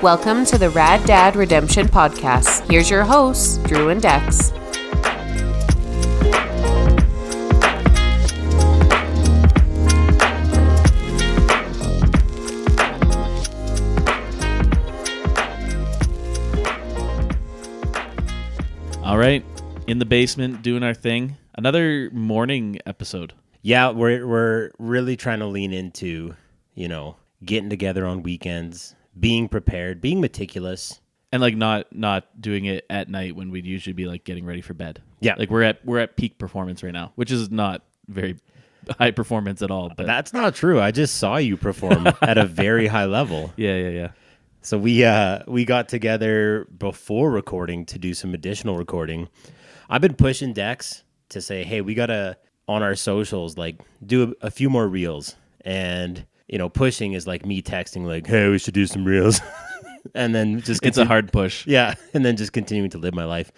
Welcome to the Rad Dad Redemption Podcast. Here's your hosts, Drew and Dex. All right, in the basement doing our thing. Another morning episode. Yeah, we're really trying to lean into, getting together on weekends, being prepared, being meticulous, And like not doing it at night when we'd usually be like getting ready for bed. Yeah. Like we're at peak performance right now, which is not very high performance at all. But that's not true. I just saw you perform at a very high level. Yeah. So we got together before recording to do some additional recording. I've been pushing Dex to say, hey, we gotta on our socials like do a few more reels, and pushing is like me texting like, hey, we should do some reels. And then just it's a hard push. Yeah, and then just continuing to live my life.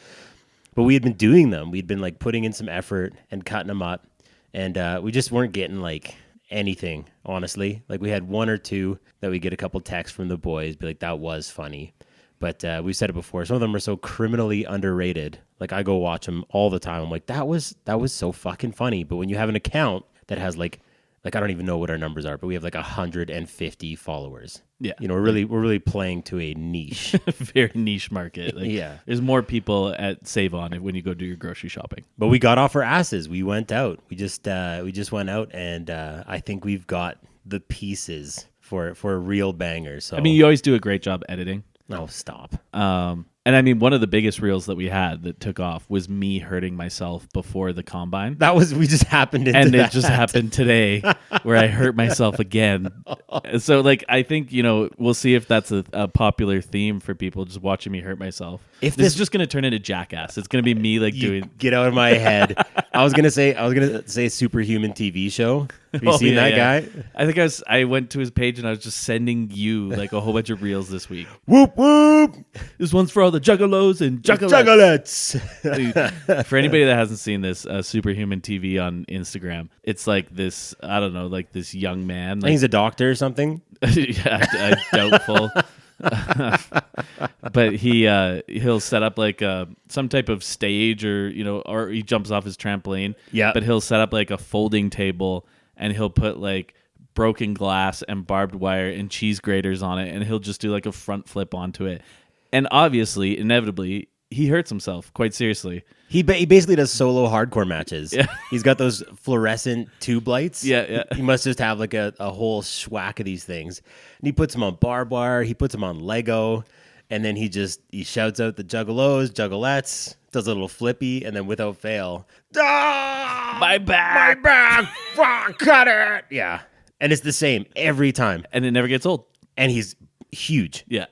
But we had been doing them. We'd been like putting in some effort and cutting them up, and we just weren't getting like anything, honestly. Like we had one or two that we get a couple texts from the boys, be like, that was funny. But we've said it before. Some of them are so criminally underrated. Like I go watch them all the time. I'm like, that was so fucking funny. But when you have an account that has like I don't even know what our numbers are, but we have like 150 followers. Yeah. We're really playing to a niche. Very niche market. Like, yeah. There's more people at Save On when you go do your grocery shopping. But we got off our asses. We went out. We just went out, and I think we've got the pieces for a real banger. So I mean, you always do a great job editing. Oh, stop. And I mean, one of the biggest reels that we had that took off was me hurting myself before the combine. We just happened into and that. It just happened today where I hurt myself again. So like, I think, we'll see if that's a popular theme for people, just watching me hurt myself. If this is just going to turn into Jackass. It's going to be me like doing. Get out of my head. I was going to say superhuman TV show. Have you seen that guy? I think I went to his page and I was just sending you like a whole bunch of reels this week. Whoop, whoop. This one's for all the juggalos and juggalettes. Dude, for anybody that hasn't seen this, Superhuman TV on Instagram, it's like this, I don't know, like this young man. Like, I think he's a doctor or something. Yeah, doubtful. But he'll set up like some type of stage or he jumps off his trampoline. Yeah. But he'll set up like a folding table and he'll put like broken glass and barbed wire and cheese graters on it, and he'll just do like a front flip onto it. And obviously, inevitably, he hurts himself quite seriously. He basically does solo hardcore matches. Yeah. He's got those fluorescent tube lights. Yeah. He must just have like a whole schwack of these things. And he puts them on barbed wire. He puts them on Lego. And then he shouts out the juggalos, juggalettes, does a little flippy, and then without fail, My back! Fuck, cut it! Yeah. And it's the same every time. And it never gets old. And he's huge. Yeah.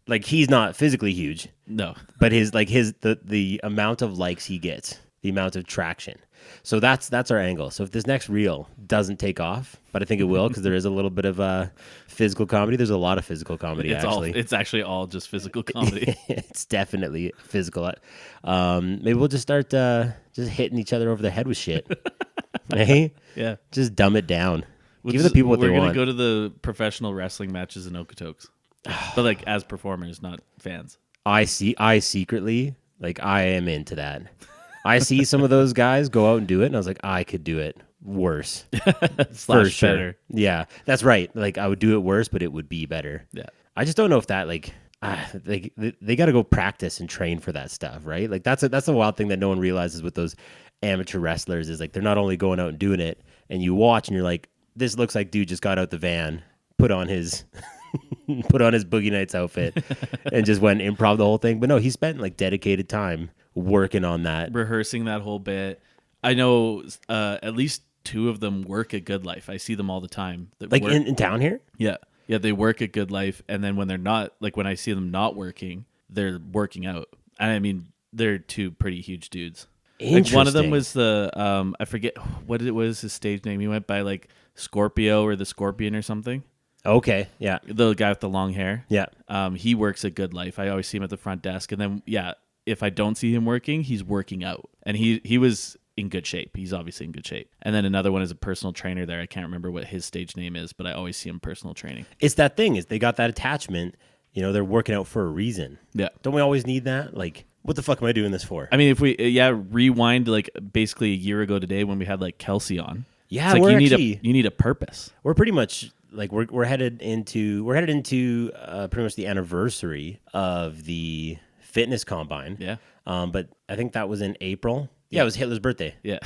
Like he's not physically huge. No. But the amount of likes he gets, the amount of traction. So that's our angle. So if this next reel doesn't take off, but I think it will because there is a little bit of physical comedy. There's a lot of physical comedy, actually. It's actually all just physical comedy. It's definitely physical. Maybe we'll just start just hitting each other over the head with shit. Hey? Yeah. Just dumb it down. Give the people what they want. We're going to go to the professional wrestling matches in Okotoks. But like as performers, not fans. I secretly, like I am into that. I see some of those guys go out and do it, and I was like, I could do it worse. For sure. Better. Yeah, that's right. Like I would do it worse, but it would be better. Yeah. I just don't know if that they got to go practice and train for that stuff, right? Like that's a wild thing that no one realizes with those amateur wrestlers is like they're not only going out and doing it, and you watch and you're like, this looks like dude just got out the van, put on his Boogie Nights outfit, and just went improv the whole thing. But no, he spent like dedicated time working on that, rehearsing that whole bit. I know at least two of them work at Good Life. I see them all the time. Like in town here. Yeah, they work at Good Life, and then when they're not, like when I see them not working, they're working out. And I mean, they're two pretty huge dudes. Like one of them was the I forget what it was his stage name. He went by like Scorpio or the Scorpion or something. Okay, yeah. The guy with the long hair. Yeah. He works at Good Life. I always see him at the front desk. And then, if I don't see him working, he's working out. And he was in good shape. He's obviously in good shape. And then another one is a personal trainer there. I can't remember what his stage name is, but I always see him personal training. It's that thing is they got that attachment You know, they're working out for a reason. Yeah. Don't we always need that? Like, what the fuck am I doing this for? I mean, if we rewind like basically a year ago today when we had like Kelsey on. Yeah, it's like you need a purpose. We're pretty much like we're headed into pretty much the anniversary of the fitness combine. Yeah. But I think that was in April. Yeah, it was Hitler's birthday. Yeah.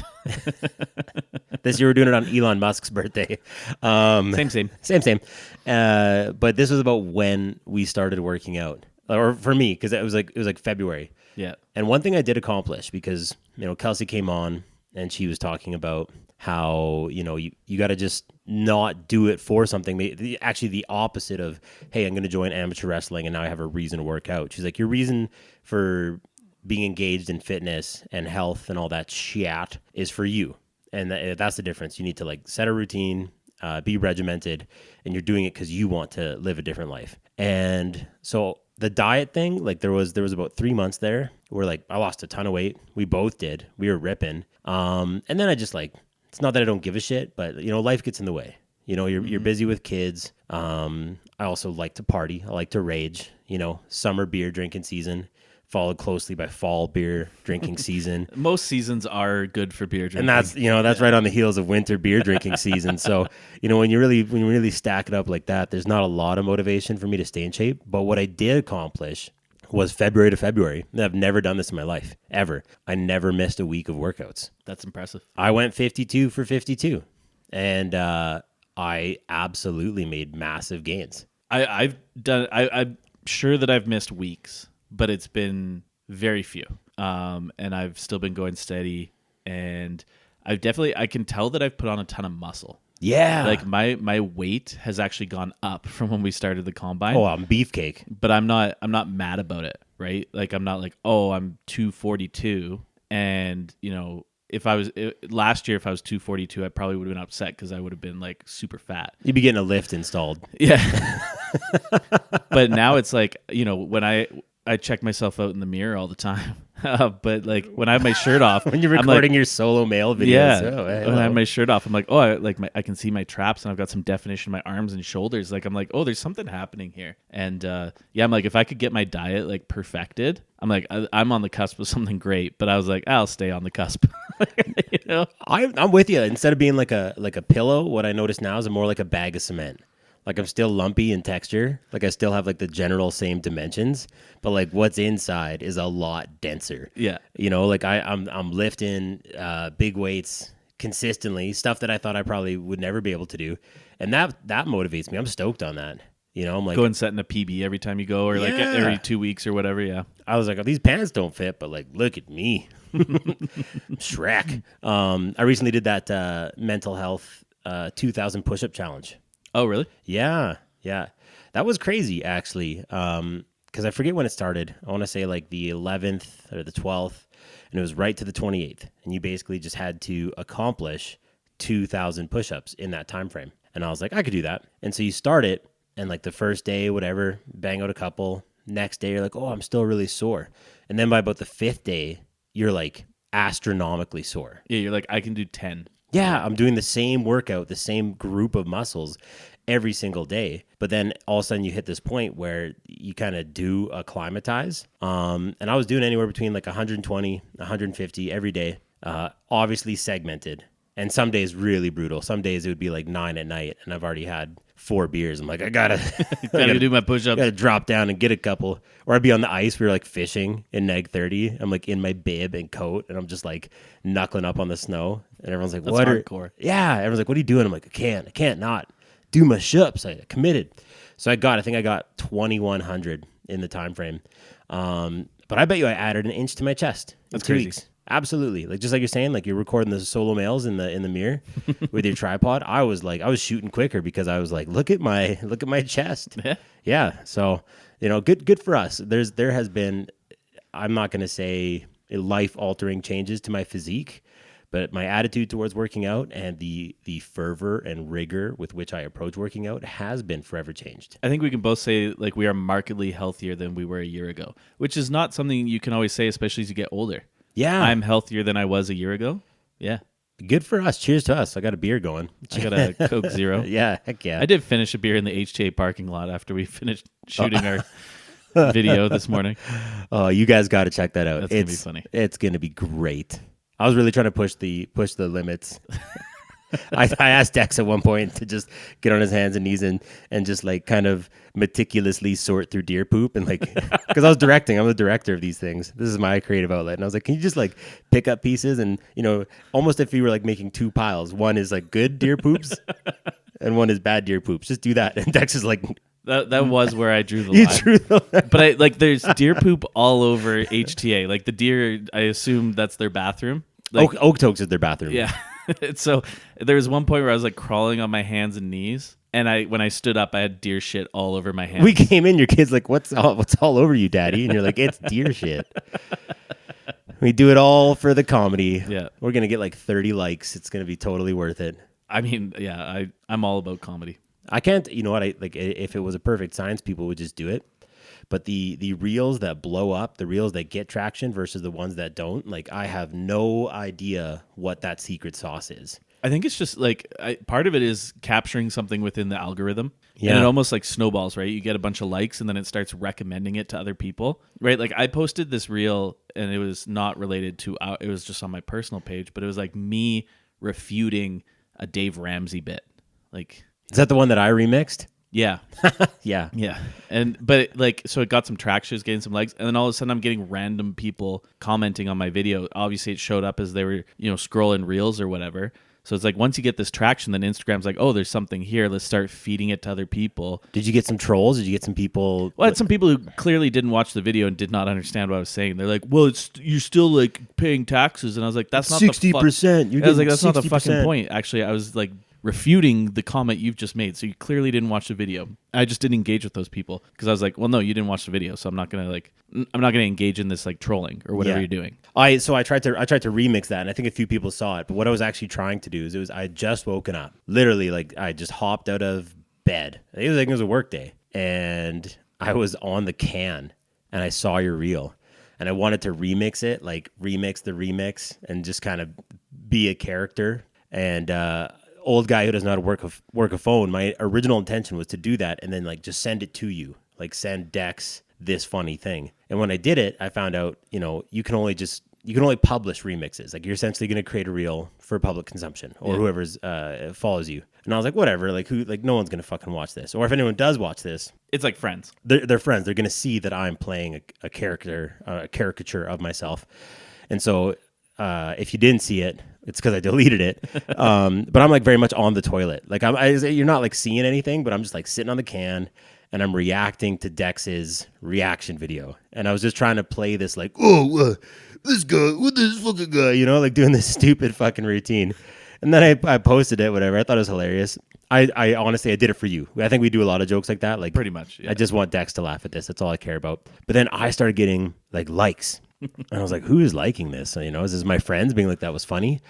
This year we're doing it on Elon Musk's birthday. Same. But this was about when we started working out, or for me, because it was like February. Yeah. And one thing I did accomplish, because Kelsey came on and she was talking about how you got to just not do it for something. Actually, the opposite of, hey, I'm going to join amateur wrestling and now I have a reason to work out. She's like, your reason for being engaged in fitness and health and all that shit is for you. And that's the difference. You need to like set a routine, be regimented, and you're doing it because you want to live a different life. And so the diet thing, like there was about 3 months there where like I lost a ton of weight. We both did. We were ripping. And then I just like, it's not that I don't give a shit, but life gets in the way. You're busy with kids. I also like to party. I like to rage. Summer beer drinking season, followed closely by fall beer drinking season. Most seasons are good for beer drinking. And that's right on the heels of winter beer drinking season. So, when you really stack it up like that, there's not a lot of motivation for me to stay in shape. But what I did accomplish was February to February. I've never done this in my life, ever. I never missed a week of workouts. That's impressive. I went 52 for 52. And I absolutely made massive gains. I'm sure that I've missed weeks, but it's been very few. And I've still been going steady, and I can tell that I've put on a ton of muscle. Yeah. Like my weight has actually gone up from when we started the combine. Oh, I'm beefcake. But I'm not mad about it, right? Like I'm not like, oh, I'm 242, and last year if I was 242, I probably would have been upset because I would have been like super fat. You'd be getting a lift installed. Yeah. But now it's like, when I check myself out in the mirror all the time. But like when I have my shirt off, when you're recording your solo male videos, yeah, when I have my shirt off, I'm like, oh, I can see my traps and I've got some definition in my arms and shoulders. Like I'm like, oh, there's something happening here. And I'm like, if I could get my diet like perfected, I'm like, I'm on the cusp of something great. But I was like, I'll stay on the cusp. I'm with you. Instead of being like a pillow, what I notice now is I'm more like a bag of cement. Like I'm still lumpy in texture. Like I still have like the general same dimensions, but like what's inside is a lot denser. Yeah. Like I'm lifting big weights consistently, stuff that I thought I probably would never be able to do. And that motivates me. I'm stoked on that. I'm like go and setting a PB every time you go, or like every 2 weeks or whatever. Yeah. I was like, oh, these pants don't fit, but like, look at me. Shrek. I recently did that mental health 2,000 push-up challenge. Oh, really? Yeah. That was crazy, actually, because I forget when it started. I want to say like the 11th or the 12th, and it was right to the 28th. And you basically just had to accomplish 2,000 push-ups in that time frame. And I was like, I could do that. And so you start it, and like the first day, whatever, bang out a couple. Next day, you're like, oh, I'm still really sore. And then by about the 5th day, you're like astronomically sore. Yeah, you're like, I can do 10. Yeah, I'm doing the same workout, the same group of muscles every single day. But then all of a sudden you hit this point where you kind of do acclimatize. And I was doing anywhere between like 120, 150 every day, obviously segmented. And some days really brutal. Some days it would be like 9 at night and I've already had 4 beers. I'm like, I gotta do my push-ups. Gotta drop down and get a couple. Or I'd be on the ice. We were like fishing in Neg 30. I'm like in my bib and coat and I'm just like knuckling up on the snow. And everyone's like, that's what? Hardcore. Yeah. Everyone's like, what are you doing? I'm like, I can't not do my shups. I committed. So I think I got 2,100 in the time frame. But I bet you I added an inch to my chest. That's in 2 crazy. weeks. Absolutely. Like just like you're saying, like you're recording the solo males in the mirror with your tripod. I was shooting quicker because I was like, look at my chest. Yeah. So, good for us. There has been, I'm not going to say life altering changes to my physique, but my attitude towards working out and the fervor and rigor with which I approach working out has been forever changed. I think we can both say like we are markedly healthier than we were a year ago, which is not something you can always say, especially as you get older. Yeah. I'm healthier than I was a year ago. Yeah. Good for us. Cheers to us. I got a beer going. I got a Coke Zero. Yeah, heck yeah. I did finish a beer in the HTA parking lot after we finished shooting our video this morning. Oh, you guys got to check that out. That's going to be funny. It's going to be great. I was really trying to push the limits. I asked Dex at one point to just get on his hands and knees and just like kind of meticulously sort through deer poop and like, because I was directing. I'm the director of these things. This is my creative outlet. And I was like, can you just like pick up pieces and, you know, almost if you were like making two piles. One is like good deer poops and one is bad deer poops. Just do that. And Dex is like... That was where I drew the You line. drew the line. But I like there's deer poop all over HTA. Like the deer, I assume that's their bathroom. Like, Okotoks is their bathroom. Yeah. So there was one point where I was like crawling on my hands and knees, and when I stood up, I had deer shit all over my hands. We came in, your kid's like, what's all over you, Daddy? And you're like, it's deer shit. We do it all for the comedy. Yeah. We're going to get like 30 likes. It's going to be totally worth it. I mean, yeah, I'm all about comedy. I can't, you know what, if it was a perfect science, people would just do it. But the reels that blow up, the reels that get traction versus the ones that don't, like I have no idea what that secret sauce is. I think it's just like part of it is capturing something within the algorithm. Yeah. And it almost like snowballs, right? You get a bunch of likes and then it starts recommending it to other people, right? Like I posted this reel and it was not related to, it was just on my personal page, but it was like me refuting a Dave Ramsey bit. Like, is that the one that I remixed? Yeah. Yeah. Yeah. But like, so it got some traction, it was getting some likes, and then all of a sudden I'm getting random people commenting on my video. Obviously it showed up as they were, scrolling reels or whatever. So it's like once you get this traction, then Instagram's like, oh, there's something here. Let's start feeding it to other people. Did you get some trolls? Did you get some people? Well, I had some people who clearly didn't watch the video and did not understand what I was saying. They're like, well, you're still like paying taxes. And I was like, that's not 60%. I was like, that's not the fucking point. Actually, I was like refuting the comment you've just made. So you clearly didn't watch the video. I just didn't engage with those people because I was like, well, no, you didn't watch the video. So I'm not going to engage in this like trolling or whatever you're doing. I tried to remix that, and I think a few people saw it. But what I was actually trying to do is I had just woken up, literally, like I just hopped out of bed. It was a work day, and I was on the can, and I saw your reel, and I wanted to remix it, like remix the remix, and just kind of be a character. And old guy who doesn't know how to work a phone. My original intention was to do that, and then like just send it to you, like send Dex this funny thing. And when I did it, I found out, you can only publish remixes. Like you're essentially going to create a reel for public consumption or whoever's follows you. And I was like, whatever, like no one's going to fucking watch this. Or if anyone does watch this, it's like friends. They're friends. They're going to see that I'm playing a character, a caricature of myself. And so if you didn't see it, it's because I deleted it. But I'm like very much on the toilet. Like you're not like seeing anything, but I'm just like sitting on the can and I'm reacting to Dex's reaction video. And I was just trying to play this like, this guy, what this fucking guy, like doing this stupid fucking routine. And then I posted it, whatever. I thought it was hilarious. I honestly, I did it for you. I think we do a lot of jokes like that. Like pretty much. Yeah. I just want Dex to laugh at this. That's all I care about. But then I started getting like likes. And I was like, who is liking this? Is this my friends being like, that was funny?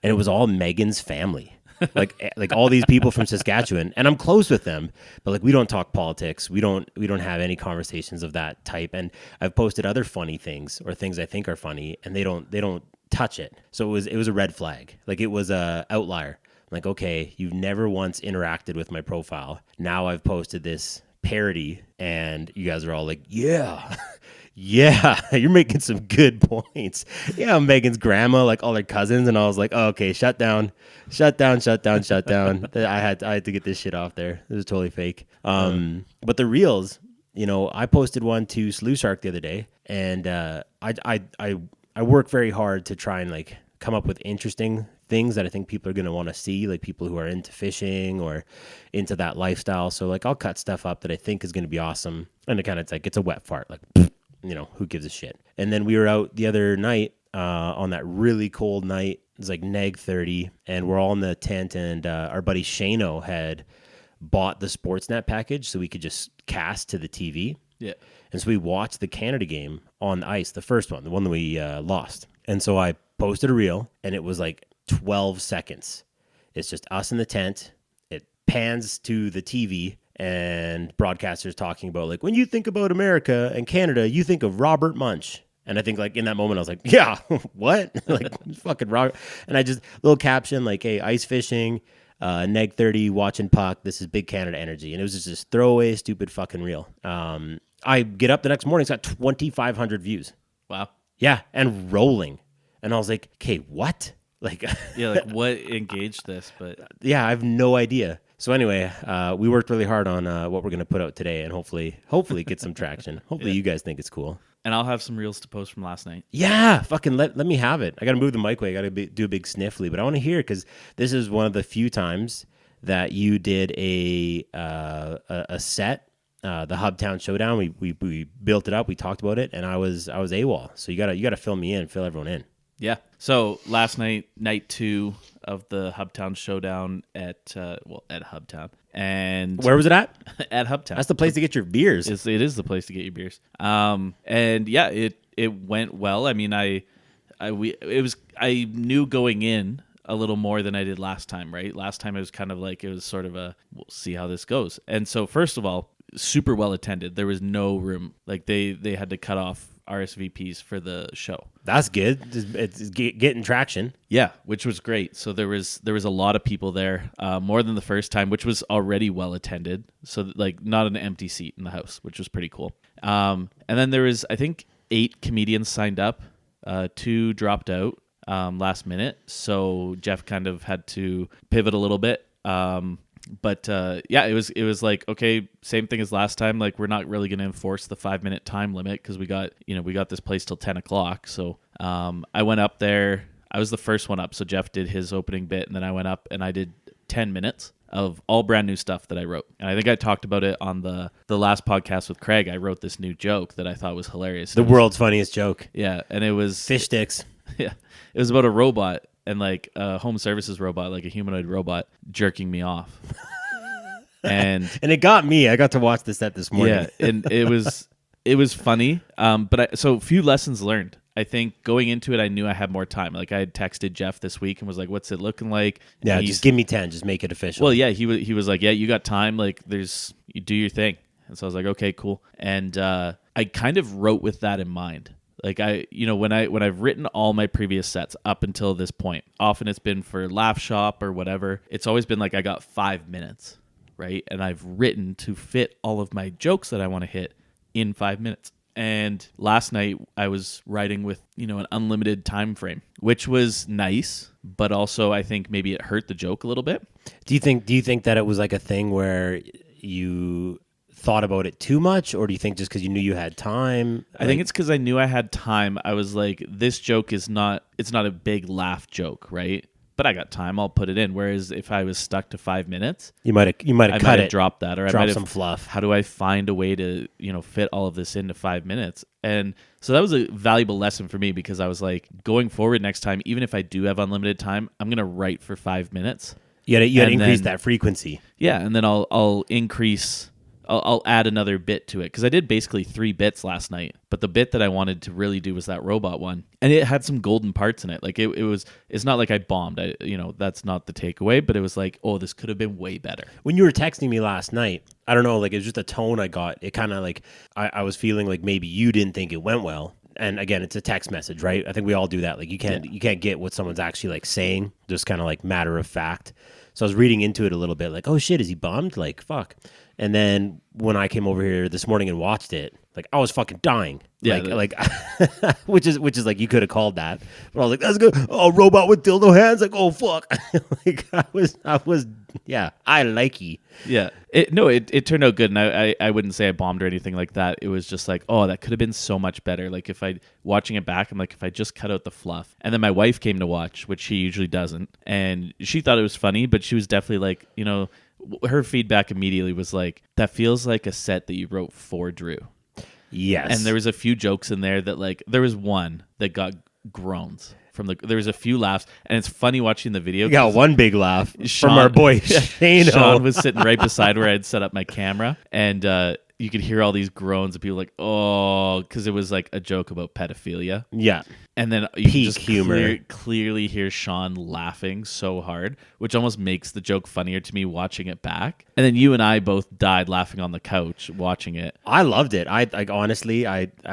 And it was all Megan's family. like all these people from Saskatchewan, and I'm close with them, but like we don't talk politics. We don't have any conversations of that type. And I've posted other funny things or things I think are funny, and they don't touch it. So it was a red flag. Like it was a outlier. Like, okay, you've never once interacted with my profile. Now I've posted this parody, and you guys are all like, yeah. Yeah, you're making some good points. Yeah, Megan's grandma, like all her cousins, and I was like, oh, okay, shut down. I had to get this shit off there. It was totally fake. But the reels, I posted one to Slew Shark the other day, and I work very hard to try and like come up with interesting things that I think people are going to want to see, like people who are into fishing or into that lifestyle. So like I'll cut stuff up that I think is going to be awesome, and it's like it's a wet fart, like. Who gives a shit? And then we were out the other night on that really cold night. It was like -30, and we're all in the tent, and our buddy Shano had bought the Sportsnet package so we could just cast to the TV. Yeah. And so we watched the Canada game on the ice, the first one, the one that we lost. And so I posted a reel, and it was like 12 seconds. It's just us in the tent. It pans to the TV, and broadcasters talking about like, when you think about America and Canada, you think of Robert Munch. And I think like in that moment I was like, yeah, what? Like fucking wrong. And I just little caption like, hey, ice fishing, neg 30, watching puck. This is Big Canada Energy. And it was just this throwaway, stupid fucking reel. I get up the next morning, it's got 2,500 views. Wow. Yeah, and rolling. And I was like, okay, what? Like, yeah, like what engaged this? But yeah, I have no idea. So anyway, we worked really hard on what we're going to put out today, and hopefully get some traction. Hopefully you guys think it's cool. And I'll have some reels to post from last night. Yeah, fucking let me have it. I got to move the mic away. I got to do a big sniffly, but I want to hear because this is one of the few times that you did a set, the Hubtown Showdown. We built it up. We talked about it, and I was AWOL. So you gotta fill me in, fill everyone in. Yeah. So last night, night 2 of the Hubtown Showdown at Hubtown. And where was it at? At Hubtown. That's the place to get your beers. It is the place to get your beers. And yeah, it went well. I mean, I knew going in a little more than I did last time, right? Last time it was kind of like, it was sort of we'll see how this goes. And so first of all, super well attended. There was no room. Like they had to cut off RSVPs for the show. That's good. It's getting traction. Yeah, which was great. So there was a lot of people there, more than the first time, which was already well attended. So like not an empty seat in the house, which was pretty cool. And then there was, I think, 8 comedians signed up. 2 dropped out last minute. So Jeff kind of had to pivot a little bit. But yeah, it was like, okay, same thing as last time. Like, we're not really going to enforce the 5-minute time limit because we got this place till 10 o'clock. So I went up there. I was the first one up. So Jeff did his opening bit, and then I went up and I did 10 minutes of all brand new stuff that I wrote. And I think I talked about it on the last podcast with Craig. I wrote this new joke that I thought was hilarious. The world's funniest joke. Yeah, and it was fish sticks. Yeah, it was about a robot. And like a home services robot, like a humanoid robot, jerking me off. And it got me. I got to watch the set this morning. Yeah, and it was funny. So a few lessons learned. I think going into it, I knew I had more time. Like I had texted Jeff this week and was like, "What's it looking like?" Yeah, just give me 10. Just make it official. Well, yeah, he was like, "Yeah, you got time. Like you do your thing." And so I was like, "Okay, cool." And I kind of wrote with that in mind. Like when I've written all my previous sets up until this point, often it's been for Laugh Shop or whatever. It's always been like I got 5 minutes, right? And I've written to fit all of my jokes that I want to hit in 5 minutes. And last night I was writing with, an unlimited time frame, which was nice, but also I think maybe it hurt the joke a little bit. Do you think that it was like a thing where you thought about it too much, or do you think just because you knew you had time? I think it's because I knew I had time. I was like, this joke it's not a big laugh joke, right? But I got time, I'll put it in. Whereas if I was stuck to 5 minutes, you might have cut it, dropped that, or drop I might have some fluff. How do I find a way to fit all of this into 5 minutes? And so that was a valuable lesson for me, because I was like, going forward next time, even if I do have unlimited time, I'm gonna write for 5 minutes. You had to increase that frequency. Yeah, and then I'll increase. I'll add another bit to it, because I did basically 3 bits last night, but the bit that I wanted to really do was that robot one, and it had some golden parts in it. Like it's not like I bombed. That's not the takeaway, but it was like, oh, this could have been way better. When you were texting me last night, I don't know, like it was just a tone I got. It kind of like I was feeling like maybe you didn't think it went well. And again, it's a text message, right? I think we all do that. Like you can't get what someone's actually like saying, just kind of like matter of fact. So I was reading into it a little bit, like, oh shit, is he bummed? Like, fuck. And then when I came over here this morning and watched it, like I was fucking dying. Yeah, which is like you could have called that, but I was like, that's good. Oh, robot with dildo hands. Like, oh fuck. Like I was. Yeah, I like you. Yeah. It turned out good, and I wouldn't say I bombed or anything like that. It was just like, oh, that could have been so much better. Like watching it back, I'm like, if I just cut out the fluff. And then my wife came to watch, which she usually doesn't, and she thought it was funny, but she was definitely like, her feedback immediately was like, that feels like a set that you wrote for Drew. Yes. And there was a few jokes in there that, like, there was one that got groans there was a few laughs, and it's funny watching the video. You got one big laugh from our boy Shane. Sean was sitting right beside where I had set up my camera, and you could hear all these groans of people like, oh, because it was like a joke about pedophilia. Yeah. And then you can just humor. Clearly hear Sean laughing so hard, which almost makes the joke funnier to me watching it back. And then you and I both died laughing on the couch watching it. I loved it. I honestly,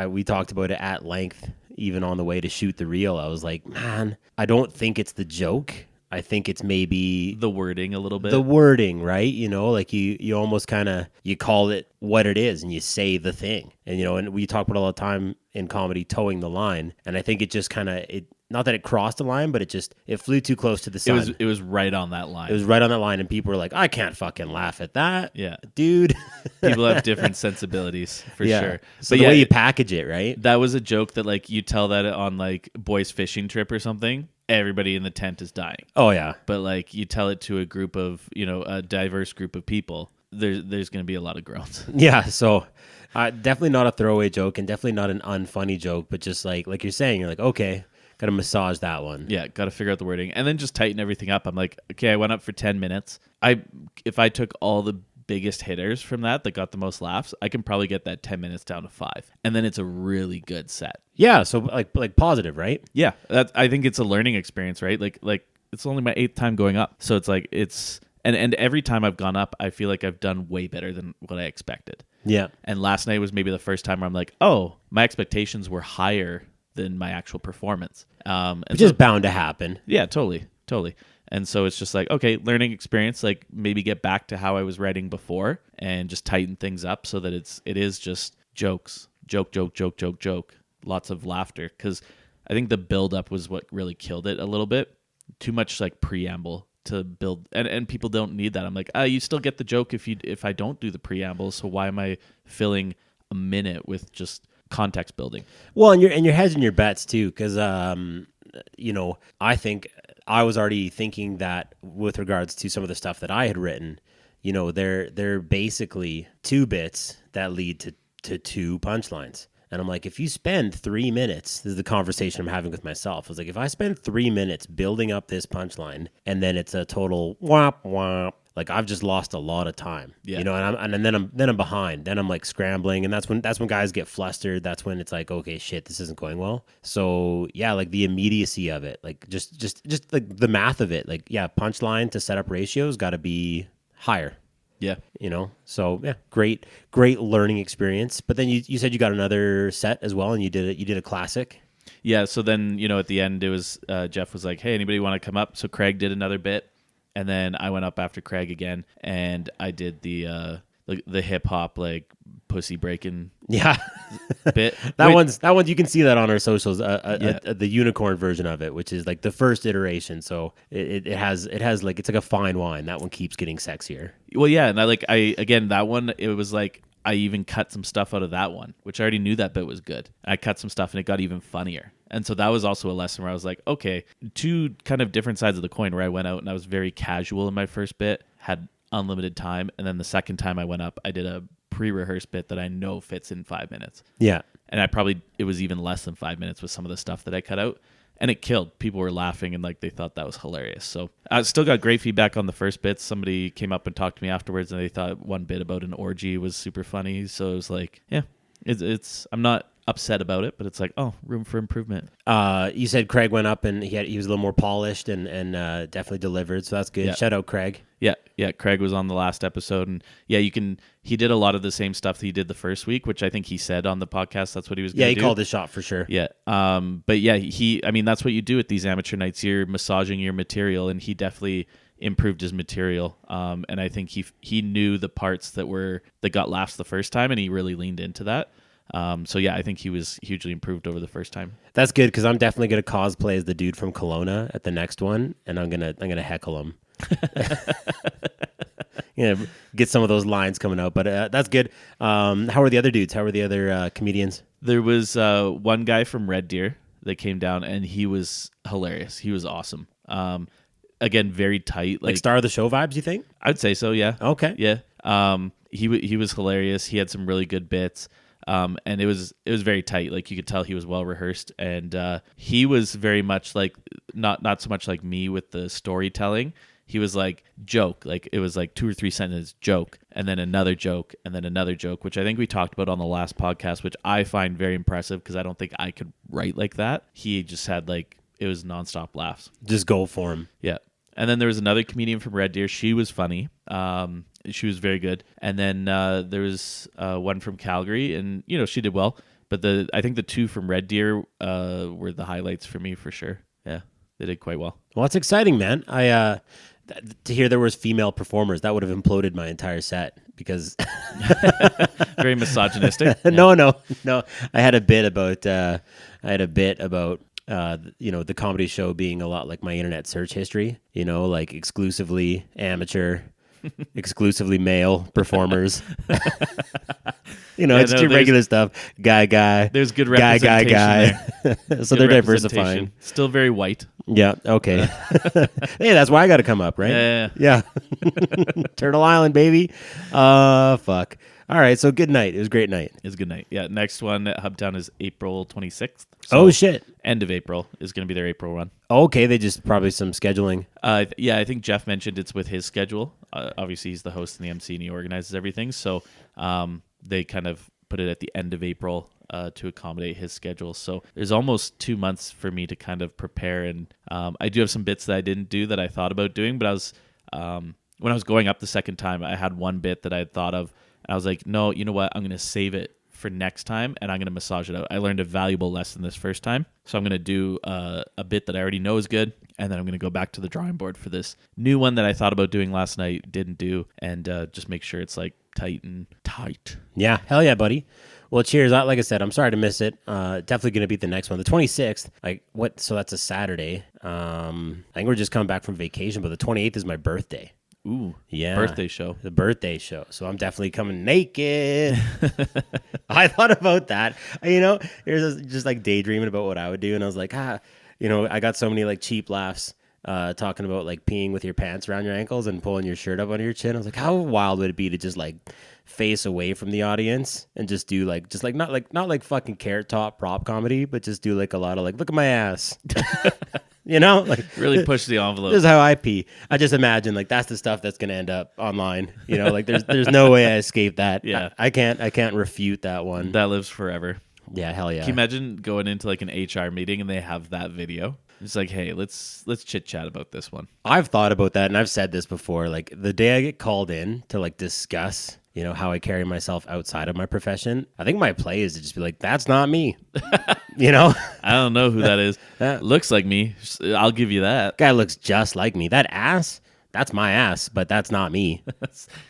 we talked about it at length even on the way to shoot the reel, I was like, man, I don't think it's the joke. I think it's maybe the wording a little bit. The wording, right? You know, like you almost kind of, you call it what it is and you say the thing. And, you know, and we talk about all the time in comedy, towing the line. And I think it just kind of, not that it crossed the line, but it flew too close to the sun. It was right on that line. It was right on that line, and people were like, I can't fucking laugh at that. Yeah. Dude. People have different sensibilities, for sure. So the way you package it, right? That was a joke that, like, you tell that on, like, boys fishing trip or something, everybody in the tent is dying. Oh, yeah. But, like, you tell it to a group of, you know, a diverse group of people, there's going to be a lot of groans. Yeah, so definitely not a throwaway joke, and definitely not an unfunny joke, but just like you're saying, you're like, okay, got to massage that one. Yeah, got to figure out the wording. And then just tighten everything up. I'm like, okay, I went up for 10 minutes. If I took all the biggest hitters from that got the most laughs, I can probably get that 10 minutes down to 5. And then it's a really good set. Yeah, so like positive, right? Yeah, I think it's a learning experience, right? Like it's only my 8th time going up. So it's like and every time I've gone up, I feel like I've done way better than what I expected. Yeah. And last night was maybe the first time where I'm like, oh, my expectations were higher than my actual performance. Which is bound to happen. Yeah, totally. And so it's just like, okay, learning experience, like maybe get back to how I was writing before and just tighten things up so that it is just jokes, joke, lots of laughter. Because I think the build-up was what really killed it a little bit. Too much like preamble to build, and people don't need that. I'm like, you still get the joke if I don't do the preamble, so why am I filling a minute with just context building? Well, and you're hedging your bets too, because you know, I think I was already thinking that with regards to some of the stuff that I had written, you know, they're basically 2 bits that lead to 2 punchlines. And I'm like, if you spend 3 minutes, this is the conversation I'm having with myself. I was like, if I spend 3 minutes building up this punchline and then it's a total whop whop, like I've just lost a lot of time. Yeah. You know, and then I'm behind. Then I'm like scrambling, and that's when guys get flustered. That's when it's like, okay, shit, this isn't going well. So yeah, like the immediacy of it, like just like the math of it, like yeah, punchline to setup ratio's got to be higher. Yeah. You know, so yeah, great learning experience. But then you said you got another set as well, and you did a classic. Yeah. So then, you know, at the end it was, Jeff was like, hey, anybody want to come up? So Craig did another bit, and then I went up after Craig again, and I did the hip hop, like pussy breaking bit. that one you can see that on our socials, the unicorn version of it, which is like the first iteration. So it has like, it's like a fine wine. That one keeps getting sexier. Well, yeah, and that one, it was like I even cut some stuff out of that one, which I already knew that bit was good. I cut some stuff and it got even funnier. And so that was also a lesson where I was like, okay, 2 kind of different sides of the coin, where I went out and I was very casual in my first bit, had unlimited time, and then the second time I went up, I did a pre-rehearsed bit that I know fits in 5 minutes. Yeah. And it was even less than 5 minutes with some of the stuff that I cut out. And it killed. People were laughing and like they thought that was hilarious. So I still got great feedback on the first bits. Somebody came up and talked to me afterwards, and they thought one bit about an orgy was super funny. So it was like, yeah, it's I'm not upset about it, but it's like, oh, room for improvement. You said Craig went up and he was a little more polished and definitely delivered. So that's good. Yeah. Shout out Craig. Yeah. Craig was on the last episode, and yeah, he did a lot of the same stuff that he did the first week, which I think he said on the podcast. That's what he was going to do. Yeah, he called his shot for sure. Yeah. But yeah, I mean, that's what you do at these amateur nights. You're massaging your material, and he definitely improved his material. And I think he knew the parts that got laughs the first time, and he really leaned into that. So yeah, I think he was hugely improved over the first time. That's good, because I'm definitely gonna cosplay as the dude from Kelowna at the next one, and I'm gonna heckle him. Yeah, get some of those lines coming out, but that's good. How are the other dudes? How are the other comedians? There was one guy from Red Deer that came down, and he was hilarious. He was awesome. Again, very tight, like star of the show vibes. You think? I'd say so. Yeah. Okay. Yeah. He was hilarious. He had some really good bits. And it was very tight. Like you could tell he was well rehearsed, and he was very much like not so much like me with the storytelling. He was like joke, like it was like 2 or 3 sentences joke, and then another joke, and then another joke, which I think we talked about on the last podcast, which I find very impressive because I don't think I could write like that. He just had like, it was nonstop laughs. Just go for him. Yeah. And then there was another comedian from Red Deer. She was funny. She was very good. And then there was one from Calgary, and you know, she did well. But I think the two from Red Deer were the highlights for me for sure. Yeah, they did quite well. Well, it's exciting, man. To hear there was female performers, that would have imploded my entire set because Very misogynistic. No. I had a bit about the comedy show being a lot like my internet search history, like exclusively amateur, exclusively male performers. It's your regular stuff. Guy. There's good representation there. So they're diversifying. Still very white. Yeah. Okay. Hey, that's why I got to come up, right? Yeah. Turtle Island, baby. Fuck. All right. So good night. It was a great night. It was a good night. Yeah. Next one at Hubtown is April 26th. So shit. End of April is going to be their April run. Okay. They just probably some scheduling. Yeah. I think Jeff mentioned it's with his schedule. Obviously, he's the host and the MC and he organizes everything. So they kind of put it at the end of April to accommodate his schedule. So there's almost 2 months for me to kind of prepare. And I do have some bits that I didn't do that I thought about doing, but I was when I was going up the second time, I had one bit that I had thought of. And I was like, no, you know what? I'm going to save it for next time and I'm going to massage it out. I learned a valuable lesson this first time. So I'm going to do a bit that I already know is good. And then I'm going to go back to the drawing board for this new one that I thought about doing last night, didn't do, and just make sure it's like tight. Yeah. Hell yeah, buddy. Well, cheers. Like I said, I'm sorry to miss it. Definitely going to be the next one. The 26th, so that's a Saturday. I think we're just coming back from vacation, but the 28th is my birthday. Ooh, yeah. Birthday show. The birthday show. So I'm definitely coming naked. I thought about that. Here's just like daydreaming about what I would do. And I was like, I got so many like cheap laughs talking about like peeing with your pants around your ankles and pulling your shirt up under your chin. I was like, how wild would it be to just like face away from the audience and just do not like fucking Carrot Top prop comedy, but just do like a lot of like, look at my ass. Like really push the envelope. This is how I pee. I just imagine like that's the stuff that's gonna end up online. Like there's no way I escape that. Yeah, I can't refute that one. That lives forever. Yeah, hell yeah. Can you imagine going into like an HR meeting and they have that video? It's like, hey, let's chit chat about this one. I've thought about that and I've said this before. Like the day I get called in to like discuss, how I carry myself outside of my profession, I think my play is to just be like, that's not me. I don't know who that is. Looks like me. I'll give you that. Guy looks just like me. That ass, that's my ass, but that's not me.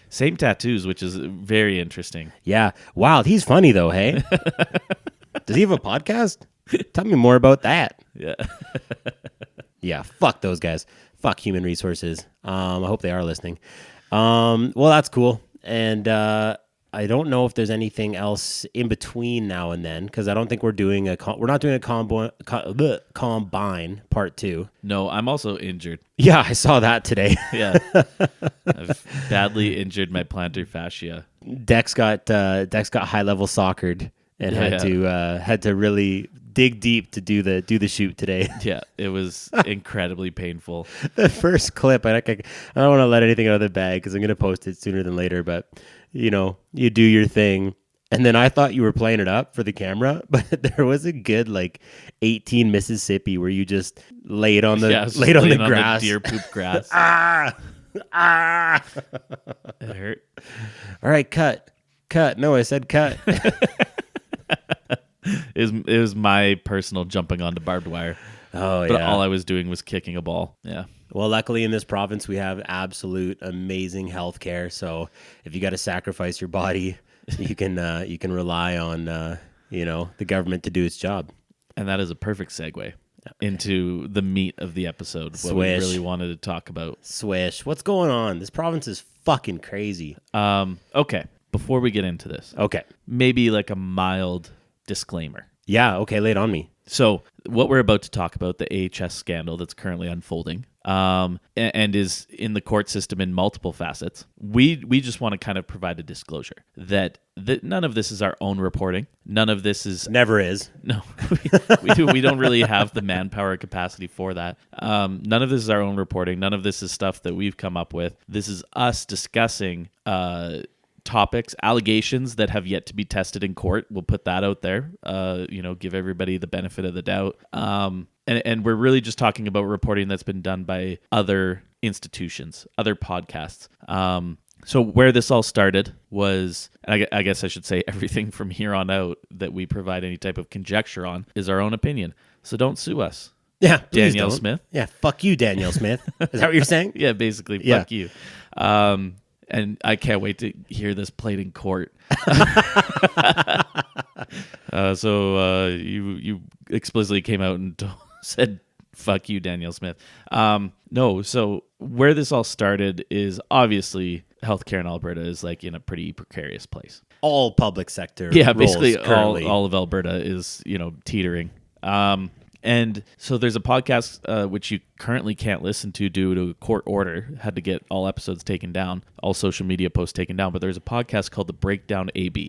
Same tattoos, which is very interesting. Yeah. Wow. He's funny though, hey? Does he have a podcast? Tell me more about that. Yeah. Yeah. Fuck those guys. Fuck human resources. I hope they are listening. Well, that's cool. And I don't know if there's anything else in between now and then because I don't think we're not doing a combine part 2. No, I'm also injured. Yeah, I saw that today. Yeah, I've badly injured my plantar fascia. Dex got high level soccered and had to really dig deep to do the shoot today. Yeah, it was incredibly painful. The first clip, I don't want to let anything out of the bag because I'm going to post it sooner than later, but you do your thing. And then I thought you were playing it up for the camera, but there was a good like 18 Mississippi where you just laid on the grass. The deer poop grass. It hurt. All right, cut. No, I said cut. It was my personal jumping onto barbed wire. Oh, yeah. But all I was doing was kicking a ball. Yeah. Well, luckily in this province, we have absolute amazing health care. So if you got to sacrifice your body, you can rely on, the government to do its job. And that is a perfect segue into the meat of the episode. Swish. What we really wanted to talk about. Swish. What's going on? This province is fucking crazy. Okay. Before we get into this. Okay. Maybe like a mild disclaimer. Yeah. Okay. Lay it on me. So what we're about to talk about, the AHS scandal that's currently unfolding, and is in the court system in multiple facets. We just want to kind of provide a disclosure that none of this is our own reporting. None of this is never is. No, we don't really have the manpower capacity for that. None of this is our own reporting. None of this is stuff that we've come up with. This is us discussing topics, allegations that have yet to be tested in court. We'll put that out there, give everybody the benefit of the doubt. And we're really just talking about reporting that's been done by other institutions, other podcasts. So where this all started was, I guess I should say, everything from here on out that we provide any type of conjecture on is our own opinion. So don't sue us. Yeah, please Danielle don't. Smith. Yeah, fuck you, Danielle Smith. Is that what you're saying? Yeah, basically, Yeah. fuck you. And I can't wait to hear this played in court. So you explicitly came out and said, fuck you, Danielle Smith. No, so where this all started is obviously healthcare in Alberta is like in a pretty precarious place. All public sector. Yeah, roles basically currently. all of Alberta is, teetering. And so there's a podcast which you currently can't listen to due to a court order. Had to get all episodes taken down, all social media posts taken down. But there's a podcast called The Breakdown AB.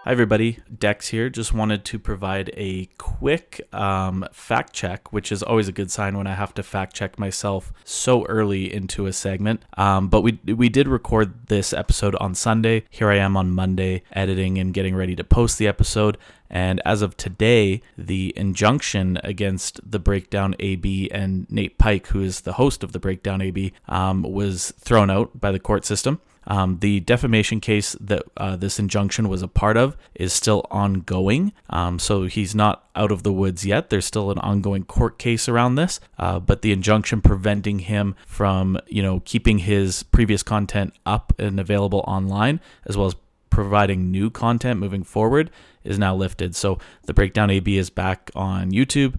Hi, everybody. Dex here. Just wanted to provide a quick fact check, which is always a good sign when I have to fact check myself so early into a segment. But we did record this episode on Sunday. Here I am on Monday editing and getting ready to post the episode. And as of today, the injunction against the Breakdown AB and Nate Pike, who is the host of the Breakdown AB, was thrown out by the court system. The defamation case that this injunction was a part of is still ongoing. So he's not out of the woods yet. There's still an ongoing court case around this. But the injunction preventing him from, keeping his previous content up and available online, as well as providing new content moving forward, is now lifted. So the Breakdown AB is back on YouTube.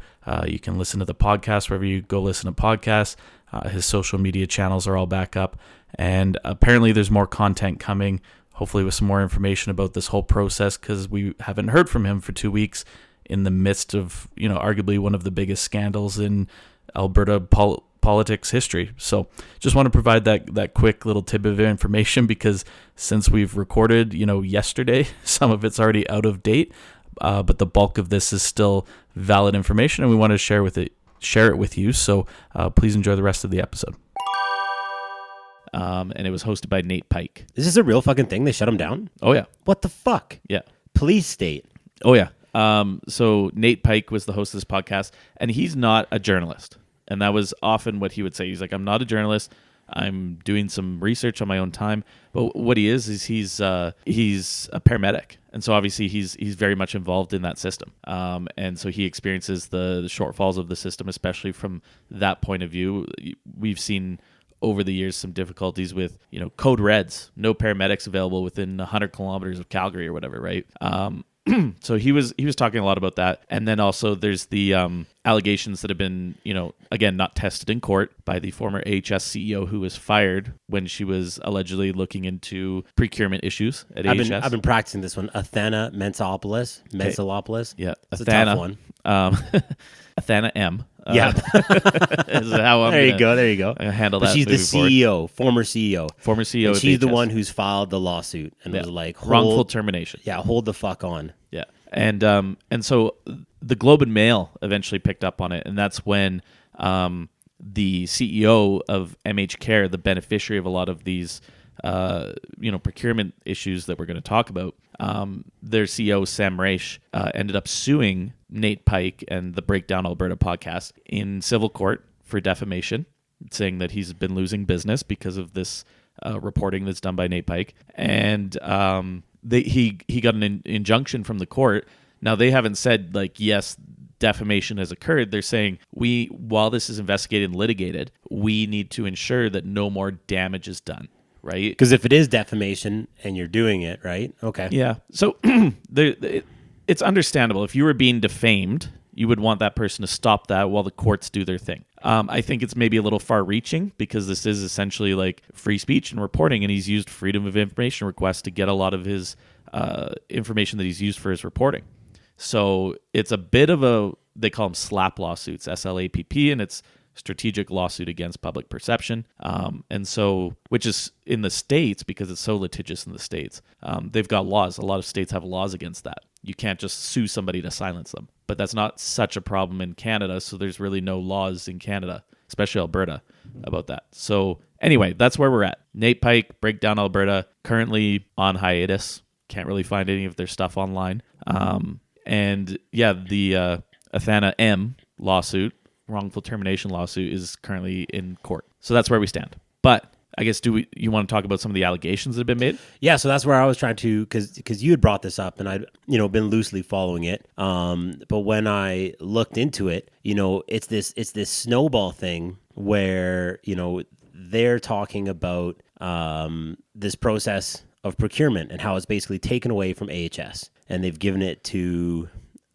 You can listen to the podcast wherever you go listen to podcasts. His social media channels are all back up. And apparently there's more content coming, hopefully with some more information about this whole process, because we haven't heard from him for 2 weeks in the midst of, arguably one of the biggest scandals in Alberta politics history. So just want to provide that quick little tidbit of information, because since we've recorded, yesterday, some of it's already out of date, but the bulk of this is still valid information, and we want to share it with you. So please enjoy the rest of the episode. And it was hosted by Nate Pike. Is this a real fucking thing? They shut him down? Oh, yeah. What the fuck? Yeah. Police state. Oh, yeah. So Nate Pike was the host of this podcast, and he's not a journalist. And that was often what he would say. He's like, I'm not a journalist. I'm doing some research on my own time. But what he is he's a paramedic. And so obviously he's very much involved in that system. And so he experiences the shortfalls of the system, especially from that point of view. We've seen over the years some difficulties with, code reds, no paramedics available within 100 kilometers of Calgary or whatever, right? So he was talking a lot about that. And then also there's the allegations that have been, again, not tested in court by the former AHS CEO who was fired when she was allegedly looking into procurement issues at AHS. I've been practicing this one. Athena Mentolopoulos. Yeah. It's a tough one. Athena M. Yeah. Is how I'm there you go. handle but that. She's the CEO, former CEO. Former CEO. And of she's the AHS. one who's filed the lawsuit and was like, wrongful termination. Yeah, hold the fuck on. Yeah. And so the Globe and Mail eventually picked up on it, and that's when the CEO of MH Care, the beneficiary of a lot of these procurement issues that we're going to talk about, their CEO, Sam Raish, ended up suing Nate Pike and the Breakdown Alberta podcast in civil court for defamation, saying that he's been losing business because of this reporting that's done by Nate Pike. And he got an injunction from the court. Now, they haven't said, yes, defamation has occurred. They're saying, while this is investigated and litigated, we need to ensure that no more damage is done. Right? Because if it is defamation and you're doing it, right? Okay. Yeah. So it's understandable. If you were being defamed, you would want that person to stop that while the courts do their thing. I think it's maybe a little far-reaching because this is essentially like free speech and reporting, and he's used freedom of information requests to get a lot of his information that he's used for his reporting. So it's a bit of they call them SLAP lawsuits, SLAPP, and it's strategic lawsuit against public perception. And so, which is in the States, because it's so litigious in the States, they've got laws. A lot of states have laws against that. You can't just sue somebody to silence them. But that's not such a problem in Canada, so there's really no laws in Canada, especially Alberta, about that. So anyway, that's where we're at. Nate Pike, Breakdown Alberta, currently on hiatus. Can't really find any of their stuff online. And yeah, the Athena M lawsuit, wrongful termination lawsuit, is currently in court. So that's where we stand. But I guess, you want to talk about some of the allegations that have been made? Yeah, so that's where I was trying to, because you had brought this up and I'd been loosely following it. But when I looked into it, it's this snowball thing where they're talking about this process of procurement and how it's basically taken away from AHS and they've given it to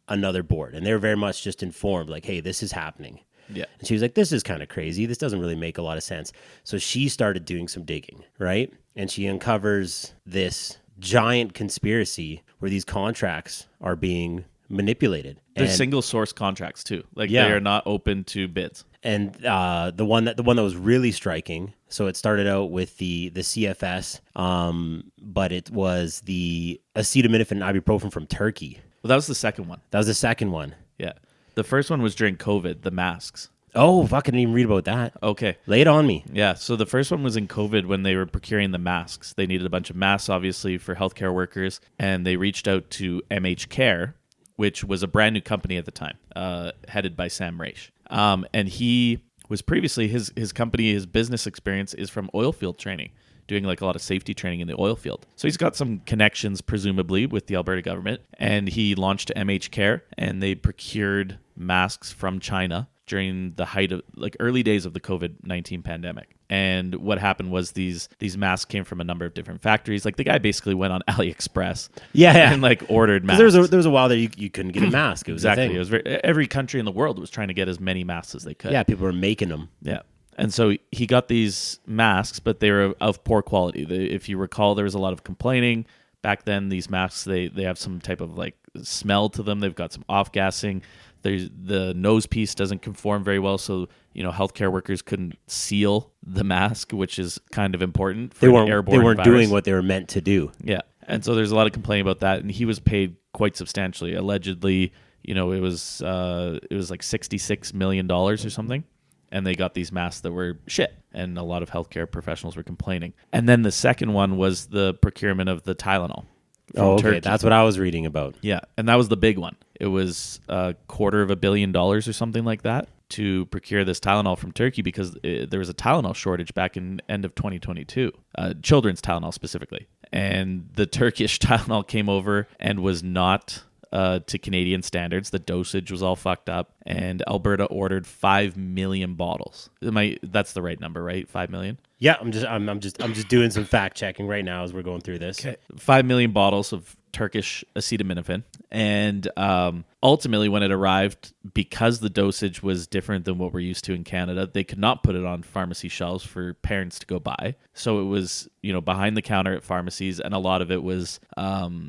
another board, and they're very much just informed, like, hey, this is happening. Yeah. And she was like, this is kind of crazy. This doesn't really make a lot of sense. So she started doing some digging, right? And she uncovers this giant conspiracy where these contracts are being manipulated. They're single source contracts too. Like Yeah. they are not open to bids. And the one that was really striking, so it started out with the CFS, but it was the acetaminophen and ibuprofen from Turkey. Well, that was the second one. That was the second one. Yeah. The first one was during COVID, the masks. Oh, fuck, I didn't even read about that. Okay. Lay it on me. Yeah. So the first one was in COVID when they were procuring the masks. They needed a bunch of masks, obviously, for healthcare workers. And they reached out to MH Care, which was a brand new company at the time, headed by Sam Raish. And he was previously, his company, his business experience is from oil field training, doing like a lot of safety training in the oil field. So he's got some connections, presumably, with the Alberta government. And he launched MH Care, and they procured masks from China during the height of, like, early days of the COVID-19 pandemic. And what happened was these masks came from a number of different factories. Like, the guy basically went on AliExpress and like ordered masks. There was a while there you couldn't get a mask. It was exactly. a thing. It was every country in the world was trying to get as many masks as they could. Yeah, people were making them. Yeah. And so he got these masks, but they were of poor quality. If you recall, there was a lot of complaining. Back then, these masks, they have some type of like smell to them. They've got some off-gassing. The nose piece doesn't conform very well, so healthcare workers couldn't seal the mask, which is kind of important for an airborne They weren't virus. doing what they were meant to do. Yeah, and so there's a lot of complaining about that, and he was paid quite substantially. Allegedly, it was like $66 million or something. And they got these masks that were shit. And a lot of healthcare professionals were complaining. And then the second one was the procurement of the Tylenol. Oh, okay. Turkey. That's what I was reading about. Yeah. And that was the big one. It was $250 million or something like that to procure this Tylenol from Turkey because there was a Tylenol shortage back in end of 2022, children's Tylenol specifically. And the Turkish Tylenol came over and was not to Canadian standards. The dosage was all fucked up, and Alberta ordered 5 million bottles. That's the right number, right? 5 million? Yeah, I'm just doing some fact checking right now as we're going through this. Okay. 5 million bottles of Turkish acetaminophen. And ultimately, when it arrived, because the dosage was different than what we're used to in Canada, they could not put it on pharmacy shelves for parents to go buy. So it was, behind the counter at pharmacies, and a lot of it was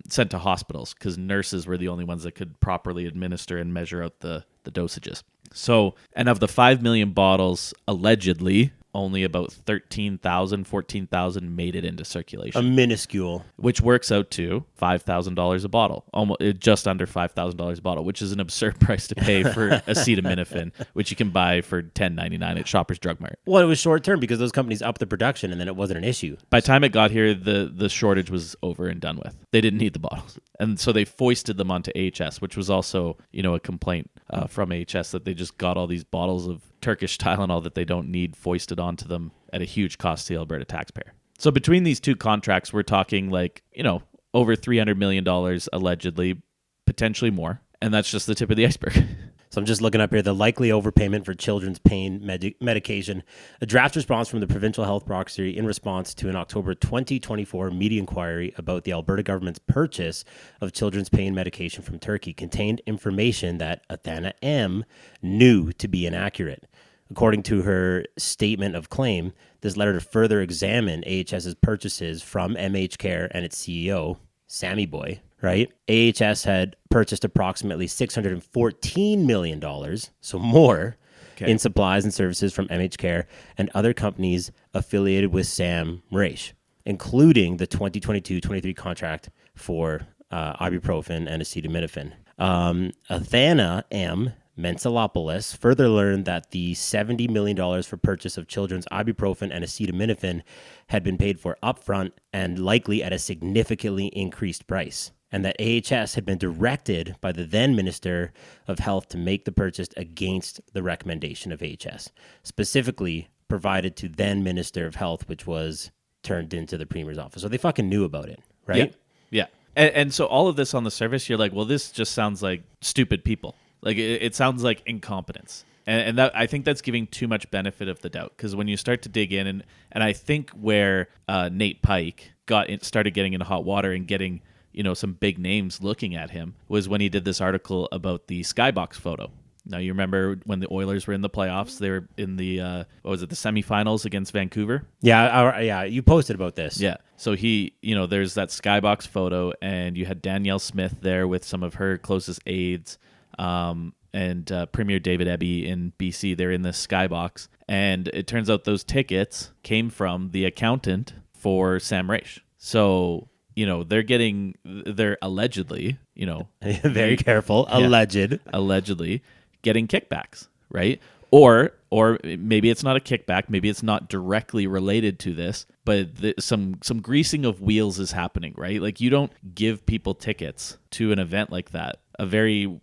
sent to hospitals because nurses were the only ones that could properly administer and measure out the dosages. So, and of the 5 million bottles, allegedly, only about 13,000, 14,000 made it into circulation. A minuscule. Which works out to $5,000 a bottle, almost just under $5,000 a bottle, which is an absurd price to pay for acetaminophen, which you can buy for $10.99 at Shoppers Drug Mart. Well, it was short term because those companies upped the production and then it wasn't an issue. By the time it got here, the shortage was over and done with. They didn't need the bottles. And so they foisted them onto AHS, which was also, a complaint from AHS that they just got all these bottles of Turkish Tylenol that they don't need foisted onto them at a huge cost to the Alberta taxpayer. So between these two contracts, we're talking over $300 million allegedly, potentially more. And that's just the tip of the iceberg. So I'm just looking up here, the likely overpayment for children's pain medication. A draft response from the Provincial Health Proxy in response to an October 2024 media inquiry about the Alberta government's purchase of children's pain medication from Turkey contained information that Athana M. knew to be inaccurate. According to her statement of claim, this led her to further examine AHS's purchases from MH Care and its CEO, Sammy Boy, right? AHS had purchased approximately $614 million, so more, in supplies and services from MH Care and other companies affiliated with Sam Raish, including the 2022-23 contract for ibuprofen and acetaminophen. Athana M. Mensalopoulos further learned that the $70 million for purchase of children's ibuprofen and acetaminophen had been paid for upfront and likely at a significantly increased price, and that AHS had been directed by the then Minister of Health to make the purchase against the recommendation of AHS, specifically provided to then Minister of Health, which was turned into the Premier's office. So they fucking knew about it, right? Yeah. And so all of this on the surface, you're like, well, this just sounds like stupid people. Like it sounds like incompetence. And that, I think that's giving too much benefit of the doubt, because when you start to dig in, and I think where Nate Pike started getting into hot water and getting, some big names looking at him was when he did this article about the skybox photo. Now, you remember when the Oilers were in the playoffs, they were in the, the semifinals against Vancouver? Yeah, you posted about this. Yeah. So there's that skybox photo, and you had Danielle Smith there with some of her closest aides, and Premier David Eby in BC. They're in this skybox, and it turns out those tickets came from the accountant for Sam Raish. So, they're allegedly, very careful, allegedly getting kickbacks, right? Or maybe it's not a kickback, maybe it's not directly related to this, but some greasing of wheels is happening, right? Like, you don't give people tickets to an event like that, a very,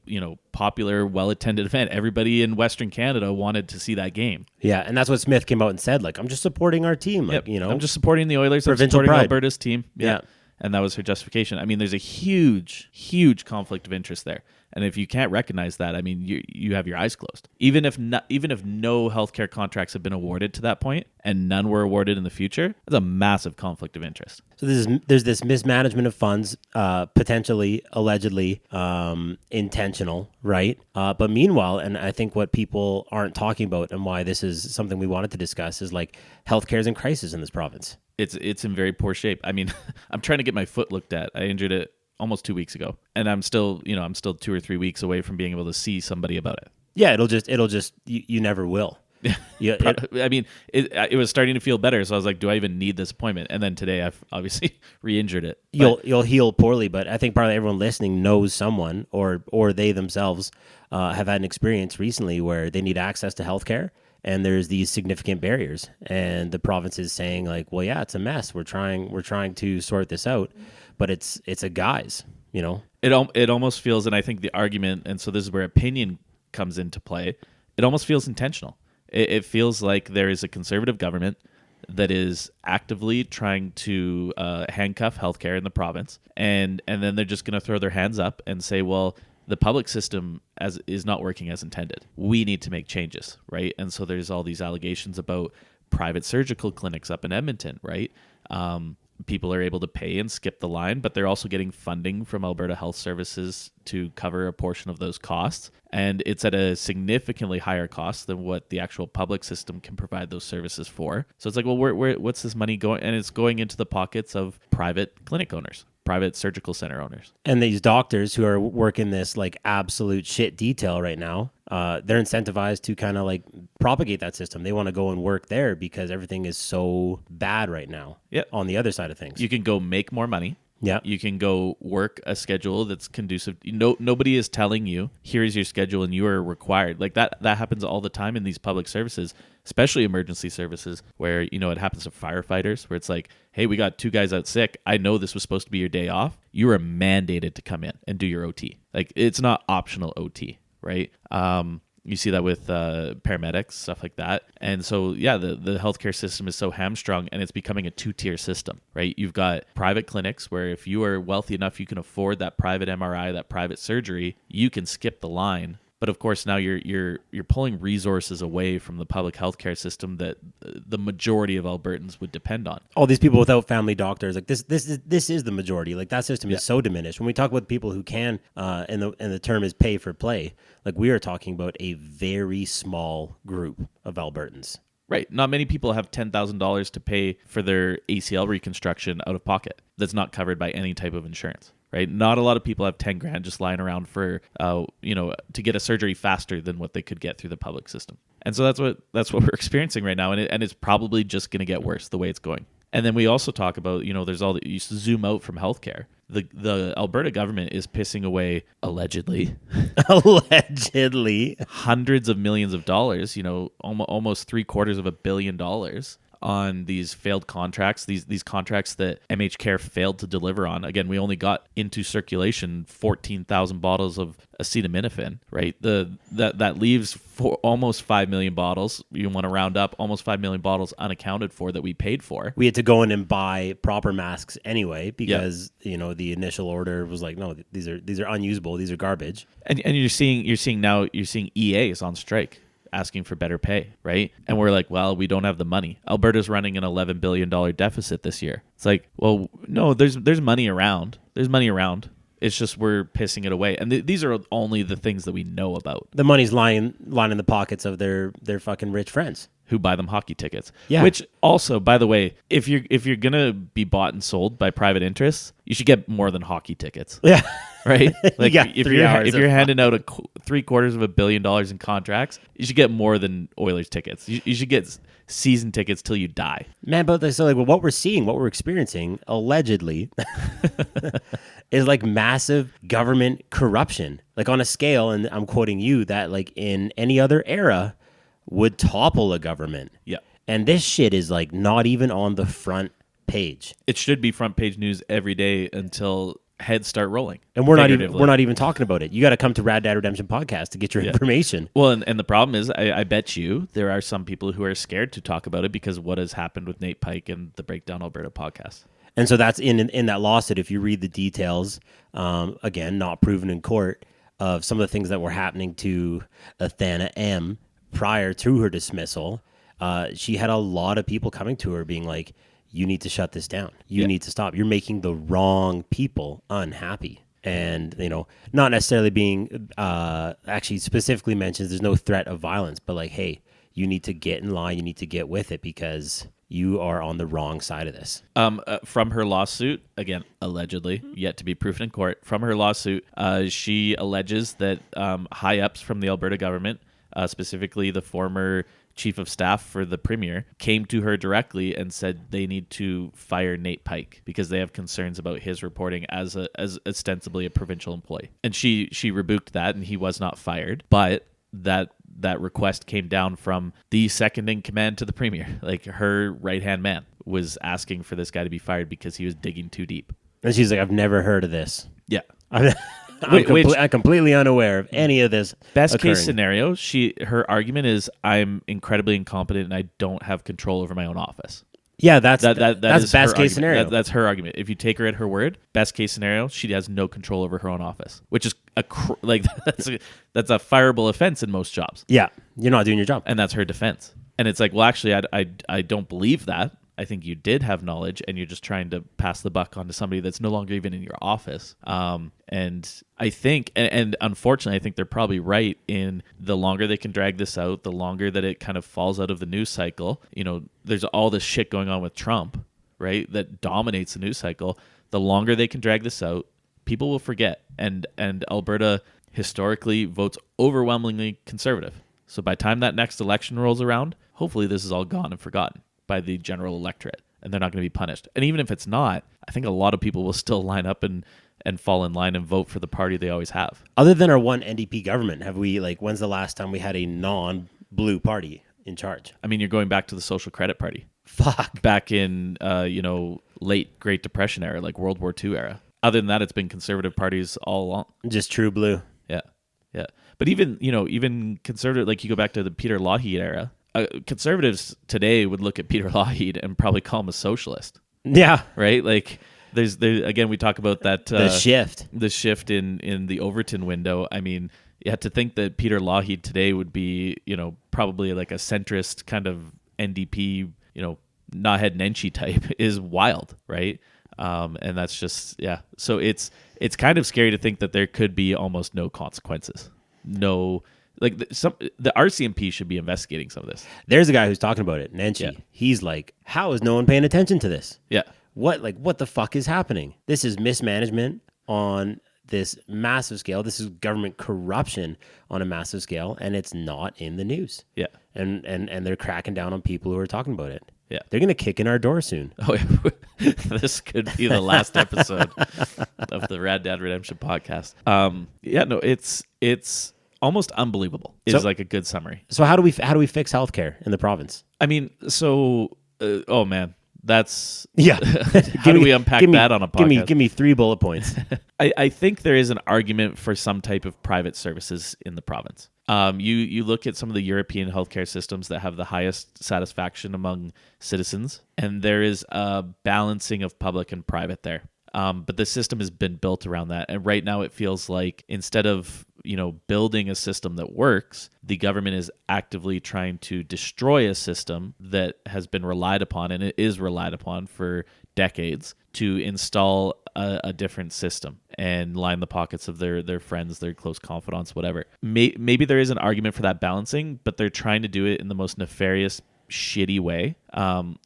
popular, well-attended event. Everybody in Western Canada wanted to see that game. Yeah, and that's what Smith came out and said, like, I'm just supporting our team, like, I'm just supporting the Oilers, I'm supporting Alberta's team. Yeah. And that was her justification. I mean, there's a huge, huge conflict of interest there. And if you can't recognize that, I mean, you have your eyes closed. Even if no healthcare contracts have been awarded to that point, and none were awarded in the future, that's a massive conflict of interest. So there's this mismanagement of funds, potentially, allegedly, intentional, right? But meanwhile, and I think what people aren't talking about, and why this is something we wanted to discuss, is like healthcare is in crisis in this province. It's in very poor shape. I mean, I'm trying to get my foot looked at. I injured it almost 2 weeks ago, and I'm still 2 or 3 weeks away from being able to see somebody about it. Yeah, it'll just you never will. Yeah, it was starting to feel better, so I was like, do I even need this appointment? And then today I've obviously re-injured it. You'll heal poorly, but I think probably everyone listening knows someone or they themselves have had an experience recently where they need access to healthcare, and there's these significant barriers, and the province is saying like, well, yeah, it's a mess. We're trying to sort this out, but it's a guise, It almost feels, and I think the argument, and so this is where opinion comes into play, it almost feels intentional. It feels like there is a conservative government that is actively trying to handcuff healthcare in the province, and then they're just going to throw their hands up and say, well, the public system is not working as intended. We need to make changes, right? And so there's all these allegations about private surgical clinics up in Edmonton, right? People are able to pay and skip the line, but they're also getting funding from Alberta Health Services to cover a portion of those costs. And it's at a significantly higher cost than what the actual public system can provide those services for. So it's like, well, what's this money going? And it's going into the pockets of private clinic owners, private surgical center owners. And these doctors who are working this like absolute shit detail right now, they're incentivized to kind of like propagate that system. They want to go and work there because everything is so bad right now. Yep. On the other side of things. You can go make more money. Yeah. You can go work a schedule that's conducive. Nobody is telling you, here's your schedule and you are required. Like that happens all the time in these public services, especially emergency services, where, it happens to firefighters, where it's like, hey, we got 2 guys out sick. I know this was supposed to be your day off. You are mandated to come in and do your OT. Like, it's not optional OT, right? You see that with paramedics, stuff like that. And so, yeah, the healthcare system is so hamstrung, and it's becoming a 2-tier system, right? You've got private clinics where if you are wealthy enough, you can afford that private MRI, that private surgery, you can skip the line. But of course, now you're pulling resources away from the public healthcare system that the majority of Albertans would depend on. All these people without family doctors, like this is the majority. Like that system is so diminished. When we talk about people who can, and the term is pay for play, like we are talking about a very small group of Albertans. Right. Not many people have $10,000 to pay for their ACL reconstruction out of pocket. That's not covered by any type of insurance. Right? Not a lot of people have 10 grand just lying around for, to get a surgery faster than what they could get through the public system. And so that's what we're experiencing right now. And it's probably just going to get worse the way it's going. And then we also talk about, there's all you zoom out from healthcare. The Alberta government is pissing away, allegedly, hundreds of millions of dollars, almost $750 million on these failed contracts, these contracts that MH Care failed to deliver on. Again, we only got into circulation 14,000 bottles of acetaminophen, right? That leaves for almost 5 million bottles. You want to round up almost 5 million bottles unaccounted for that we paid for. We had to go in and buy proper masks anyway because the initial order was like, no, these are unusable. These are garbage. And you're seeing EA is on strike, asking for better pay, right? And we're like, well, we don't have the money. Alberta's running an $11 billion deficit this year. It's like, well, no, there's money around. There's money around. It's just we're pissing it away. And these are only the things that we know about. The money's lying in the pockets of their fucking rich friends who buy them hockey tickets. Yeah. Which also, by the way, if you're gonna be bought and sold by private interests, you should get more than hockey tickets. Yeah. Right? Like if you're handing out $750 million in contracts, you should get more than Oilers tickets. You should get season tickets till you die. Man, but so like what we're experiencing allegedly is like massive government corruption, like on a scale, and I'm quoting you, that like in any other era would topple a government. Yeah. And this shit is like not even on the front page. It should be front page news every day until heads start rolling. And we're not even talking about it. You got to come to Rad Dad Redemption Podcast to get your information. Well, and the problem is, I bet you there are some people who are scared to talk about it because of what has happened with Nate Pike and the Breakdown Alberta podcast. And so that's in that lawsuit. If you read the details, again, not proven in court, of some of the things that were happening to Athana M prior to her dismissal, she had a lot of people coming to her being like, you need to shut this down. You need to stop. You're making the wrong people unhappy. And, not necessarily being, actually specifically mentions there's no threat of violence, but like, hey, you need to get in line. You need to get with it because you are on the wrong side of this. From her lawsuit, again, allegedly, yet to be proven in court, from her lawsuit, she alleges that high-ups from the Alberta government, specifically the former chief of staff for the premier, came to her directly and said they need to fire Nate Pike because they have concerns about his reporting as ostensibly a provincial employee. And she rebuked that, and he was not fired. But that request came down from the second in command to the premier. Like, her right-hand man was asking for this guy to be fired because he was digging too deep. And she's like, I've never heard of this. Yeah. I'm completely unaware of any of this. Best occurring. Case scenario, her argument is, I'm incredibly incompetent and I don't have control over my own office. Yeah, that's is best case scenario. That's her argument. If you take her at her word, best case scenario, she has no control over her own office, which is that's a fireable offense in most jobs. Yeah, you're not doing your job, and that's her defense. And it's like, well, actually, I don't believe that. I think you did have knowledge, and you're just trying to pass the buck on to somebody that's no longer even in your office. And I think, and unfortunately, I think they're probably right in the longer they can drag this out, the longer that it kind of falls out of the news cycle. There's all this shit going on with Trump, right, that dominates the news cycle. The longer they can drag this out, people will forget. And Alberta historically votes overwhelmingly conservative. So by the time that next election rolls around, hopefully this is all gone and forgotten by the general electorate, and they're not going to be punished. And even if it's not, I think a lot of people will still line up and fall in line and vote for the party they always have. Other than our one NDP government, have we, when's the last time we had a non-blue party in charge? I mean, you're going back to the Social Credit Party. Fuck. Back in, late Great Depression era, like World War II era. Other than that, it's been conservative parties all along. Just true blue. Yeah. But even conservative, like you go back to the Peter Lougheed era, conservatives today would look at Peter Lougheed and probably call him a socialist. Yeah. Right? Like, there's again, we talk about that the shift in the Overton window. I mean, you have to think that Peter Lougheed today would be, probably like a centrist kind of NDP, Naheed Nenshi type is wild, right? And that's just, yeah. So it's kind of scary to think that there could be almost no consequences. No, like the RCMP should be investigating some of this. There's a guy who's talking about it, Nenshi. Yeah. He's like, how is no one paying attention to this? Yeah. What the fuck is happening? This is mismanagement on this massive scale. This is government corruption on a massive scale, and it's not in the news. Yeah. And they're cracking down on people who are talking about it. Yeah. They're going to kick in our door soon. Oh, yeah. This could be the last episode of the Rad Dad Redemption Podcast. It's almost unbelievable is like a good summary. So how do we fix healthcare in the province? I mean, so Oh man, that's Yeah. how do we unpack that on a podcast? Give me 3 bullet points. I think there is an argument for some type of private services in the province. You look at some of the European healthcare systems that have the highest satisfaction among citizens, and there is a balancing of public and private there. But the system has been built around that, and right now it feels like instead of building a system that works, the government is actively trying to destroy a system that has been relied upon, and it is relied upon for decades, to install a different system and line the pockets of their friends, their close confidants, whatever. Maybe there is an argument for that balancing, but they're trying to do it in the most nefarious, shitty way.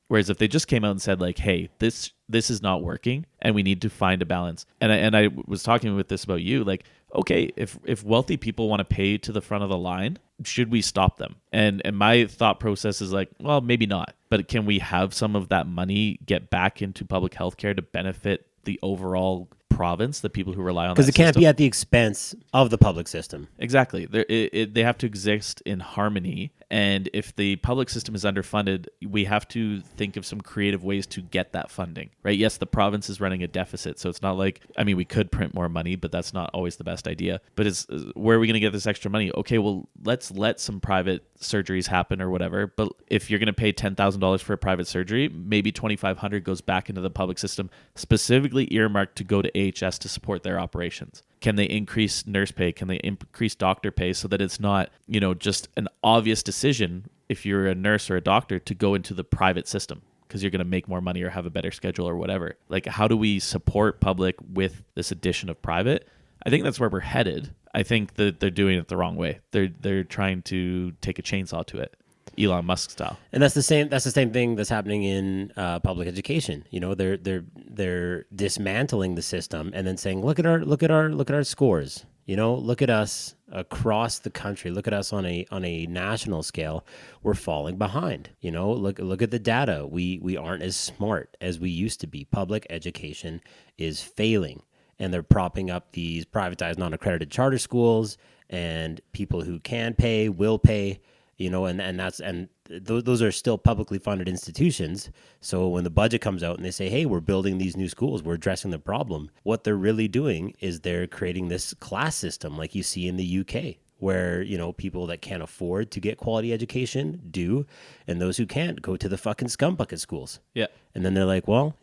Whereas if they just came out and said like, hey, this is not working and we need to find a balance. And I was talking with this about you, like, okay, if wealthy people want to pay to the front of the line, should we stop them? And my thought process is like, well, maybe not. But can we have some of that money get back into public healthcare to benefit the overall province, the people who rely on that Because it can't be at the expense of the public system. Exactly. They have to exist in harmony. And if the public system is underfunded, we have to think of some creative ways to get that funding, right? Yes, the province is running a deficit. So it's not like, I mean, we could print more money, but that's not always the best idea. But where are we going to get this extra money? Okay, well, let's let some private surgeries happen or whatever. But if you're going to pay $10,000 for a private surgery, maybe $2,500 goes back into the public system, specifically earmarked to go to AHS to support their operations. Can they increase nurse pay? Can they increase doctor pay so that it's not, just an obvious decision if you're a nurse or a doctor to go into the private system because you're going to make more money or have a better schedule or whatever? Like, how do we support public with this addition of private? I think that's where we're headed. I think that they're doing it the wrong way. They're trying to take a chainsaw to it, Elon Musk style. And that's the same thing that's happening in public education. They're dismantling the system and then saying, look at our scores. Look at us across the country. Look at us on a national scale. We're falling behind. Look at the data. We aren't as smart as we used to be. Public education is failing, and they're propping up these privatized, non-accredited charter schools, and people who can pay will pay. And those are still publicly funded institutions. So when the budget comes out and they say, hey, we're building these new schools, we're addressing the problem, what they're really doing is they're creating this class system like you see in the UK, where, people that can't afford to get quality education do, and those who can't go to the fucking scumbucket schools. Yeah. And then they're like, well,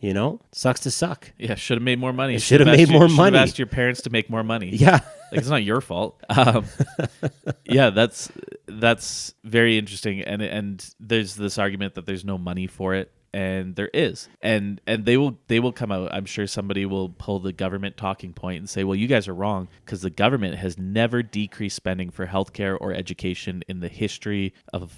sucks to suck. Yeah, should have made more money. Should have made more money. Should have asked your parents to make more money. Yeah. Like, it's not your fault. Yeah, that's very interesting. And there's this argument that there's no money for it. And there is, and they will come out. I'm sure somebody will pull the government talking point and say, well, you guys are wrong, because the government has never decreased spending for healthcare or education in the history of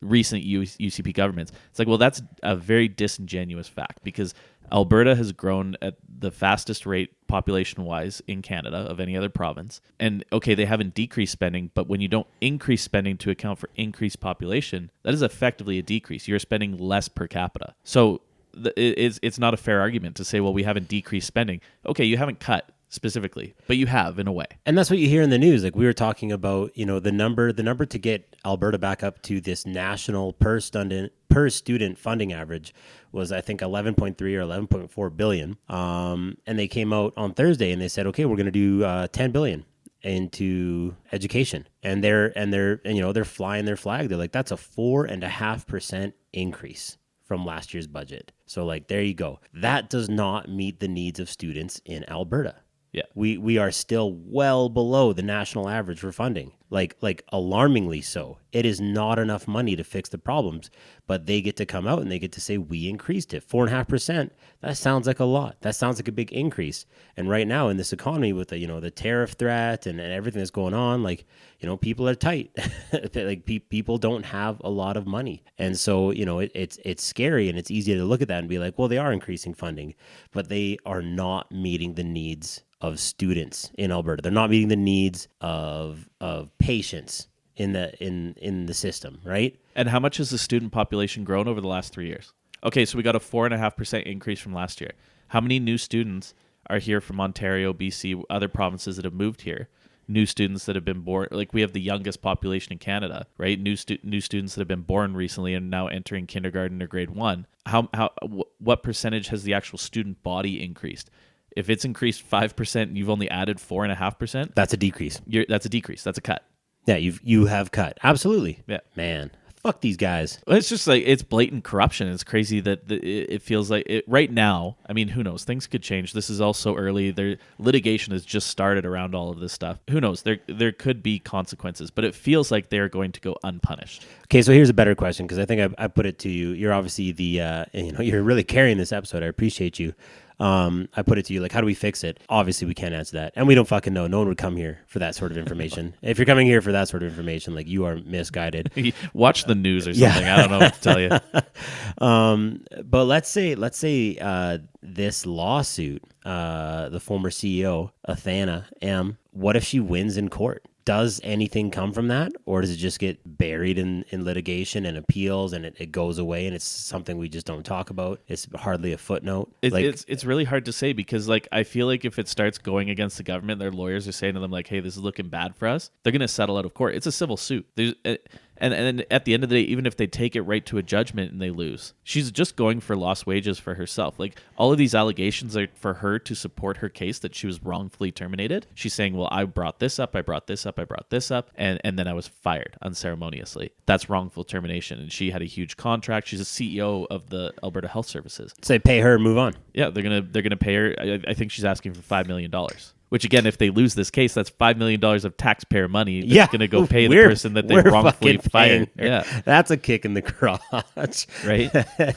recent UCP governments. It's like, well, that's a very disingenuous fact, because Alberta has grown at the fastest rate population-wise in Canada of any other province. And okay, they haven't decreased spending, but when you don't increase spending to account for increased population, that is effectively a decrease. You're spending less per capita. So it's not a fair argument to say, well, we haven't decreased spending. Okay, you haven't cut specifically, but you have in a way. And that's what you hear in the news. Like we were talking about, the number to get Alberta back up to this national per student funding average was, I think, 11.3 or 11.4 billion. And they came out on Thursday and they said, okay, we're going to do 10 billion into education. And they're flying their flag. They're like, that's a 4.5% increase from last year's budget. So like, there you go. That does not meet the needs of students in Alberta. Yeah. We are still well below the national average for funding, like alarmingly so. It is not enough money to fix the problems, but they get to come out and they get to say, we increased it 4.5%. That sounds like a lot. That sounds like a big increase. And right now in this economy with the tariff threat and everything that's going on, people are tight. Like people don't have a lot of money. And so, it's scary, and it's easy to look at that and be like, well, they are increasing funding, but they are not meeting the needs of students in Alberta. They're not meeting the needs of patients in the system, right? And how much has the student population grown over the last 3 years? Okay, so we got a 4.5% increase from last year. How many new students are here from Ontario, BC, other provinces that have moved here? new students that have been born. Like we have the youngest population in Canada, right? New students that have been born recently and now entering kindergarten or grade 1. What percentage has the actual student body increased? If it's increased 5% and you've only added 4.5%, that's a decrease. That's a decrease. That's a cut. Yeah, you have cut. Absolutely. Yeah. Man, fuck these guys. Well, it's just like, it's blatant corruption. It's crazy that it feels like it right now. I mean, who knows? Things could change. This is all so early. Litigation has just started around all of this stuff. Who knows? There could be consequences, but it feels like they're going to go unpunished. Okay, so here's a better question, because I think I put it to you. You're obviously you're really carrying this episode. I appreciate you. I put it to you, like, how do we fix it? Obviously, we can't answer that. And we don't fucking know. No one would come here for that sort of information. If you're coming here for that sort of information, like, you are misguided. Watch the news or something. Yeah. I don't know what to tell you. But let's say this lawsuit, the former CEO, Athana M., what if she wins in court? Does anything come from that, or does it just get buried in litigation and appeals, and it goes away, and it's something we just don't talk about? It's hardly a footnote. It's really hard to say, because like I feel like if it starts going against the government, their lawyers are saying to them like, "Hey, this is looking bad for us." They're going to settle out of court. It's a civil suit. And then at the end of the day, even if they take it right to a judgment and they lose, she's just going for lost wages for herself. Like, all of these allegations are for her to support her case that she was wrongfully terminated. She's saying, well, I brought this up, and then I was fired unceremoniously. That's wrongful termination. And she had a huge contract. She's a CEO of the Alberta Health Services. Say pay her and move on. Yeah, they're gonna pay her. I think she's asking for $5 million. Which, again, if they lose this case, that's $5 million of taxpayer money that's going to go pay the person that they wrongfully fired. Yeah, that's a kick in the crotch, right?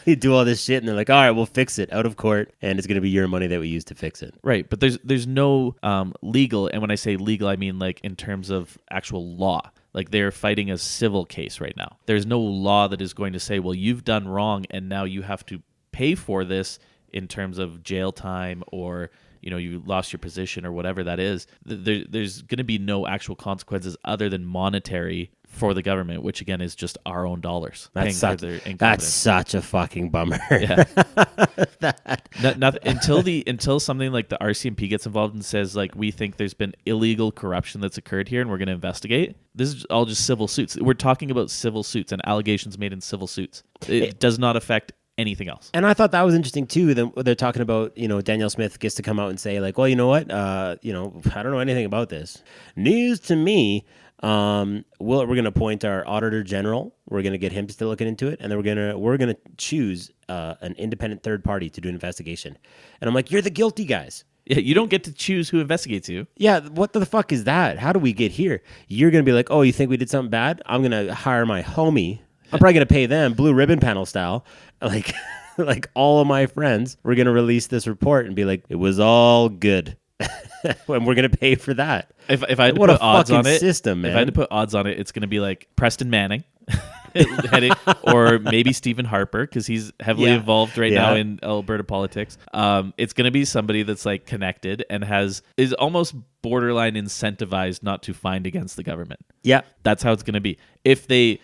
You do all this shit, and they're like, "All right, we'll fix it out of court, and it's going to be your money that we use to fix it." Right, but there's no legal, and when I say legal, I mean like in terms of actual law. Like, they're fighting a civil case right now. There's no law that is going to say, well, you've done wrong, and now you have to pay for this in terms of jail time, or you lost your position, or whatever that is. There's going to be no actual consequences other than monetary for the government, which again is just our own dollars. That's such a fucking bummer. Yeah. Until something like the RCMP gets involved and says, like, we think there's been illegal corruption that's occurred here and we're going to investigate. This is all just civil suits. We're talking about civil suits and allegations made in civil suits. It does not affect anything else. And I thought that was interesting too. They're talking about, Danielle Smith gets to come out and say, like, well, you know what? I don't know anything about this. News to me. We're going to appoint our Auditor General. We're going to get him to look into it, and then we're going to choose an independent third party to do an investigation. And I'm like, you're the guilty guys. Yeah, you don't get to choose who investigates you. Yeah, what the fuck is that? How do we get here? You're going to be like, oh, you think we did something bad? I'm going to hire my homie. I'm probably going to pay them blue ribbon panel style. Like all of my friends, we're going to release this report and be like, it was all good. And we're going to pay for that. If I had to put odds on it, system, man. If I had to put odds on it, it's going to be like Preston Manning, or maybe Stephen Harper, because he's heavily involved right now in Alberta politics. It's going to be somebody that's like connected and is almost borderline incentivized not to find against the government. Yeah, that's how it's going to be. If they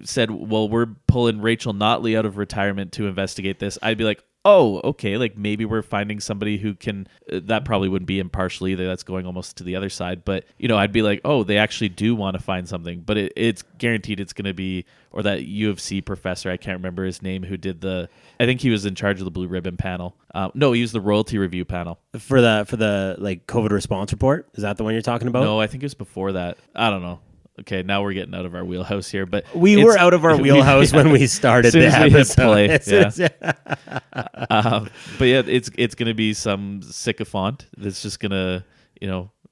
said, well, we're pulling Rachel Notley out of retirement to investigate this, I'd be like, oh, okay, like maybe we're finding somebody who can, that probably wouldn't be impartial either. That's going almost to the other side. But, I'd be like, oh, they actually do want to find something. But it's guaranteed it's going to be, or that UFC professor, I can't remember his name, who did I think he was in charge of the Blue Ribbon panel. No, he was the royalty review panel. For the like COVID response report? Is that the one you're talking about? No, I think it was before that. I don't know. Okay, now we're getting out of our wheelhouse here, but we were out of our wheelhouse when we started the episode. But yeah, it's gonna be some sycophant that's just gonna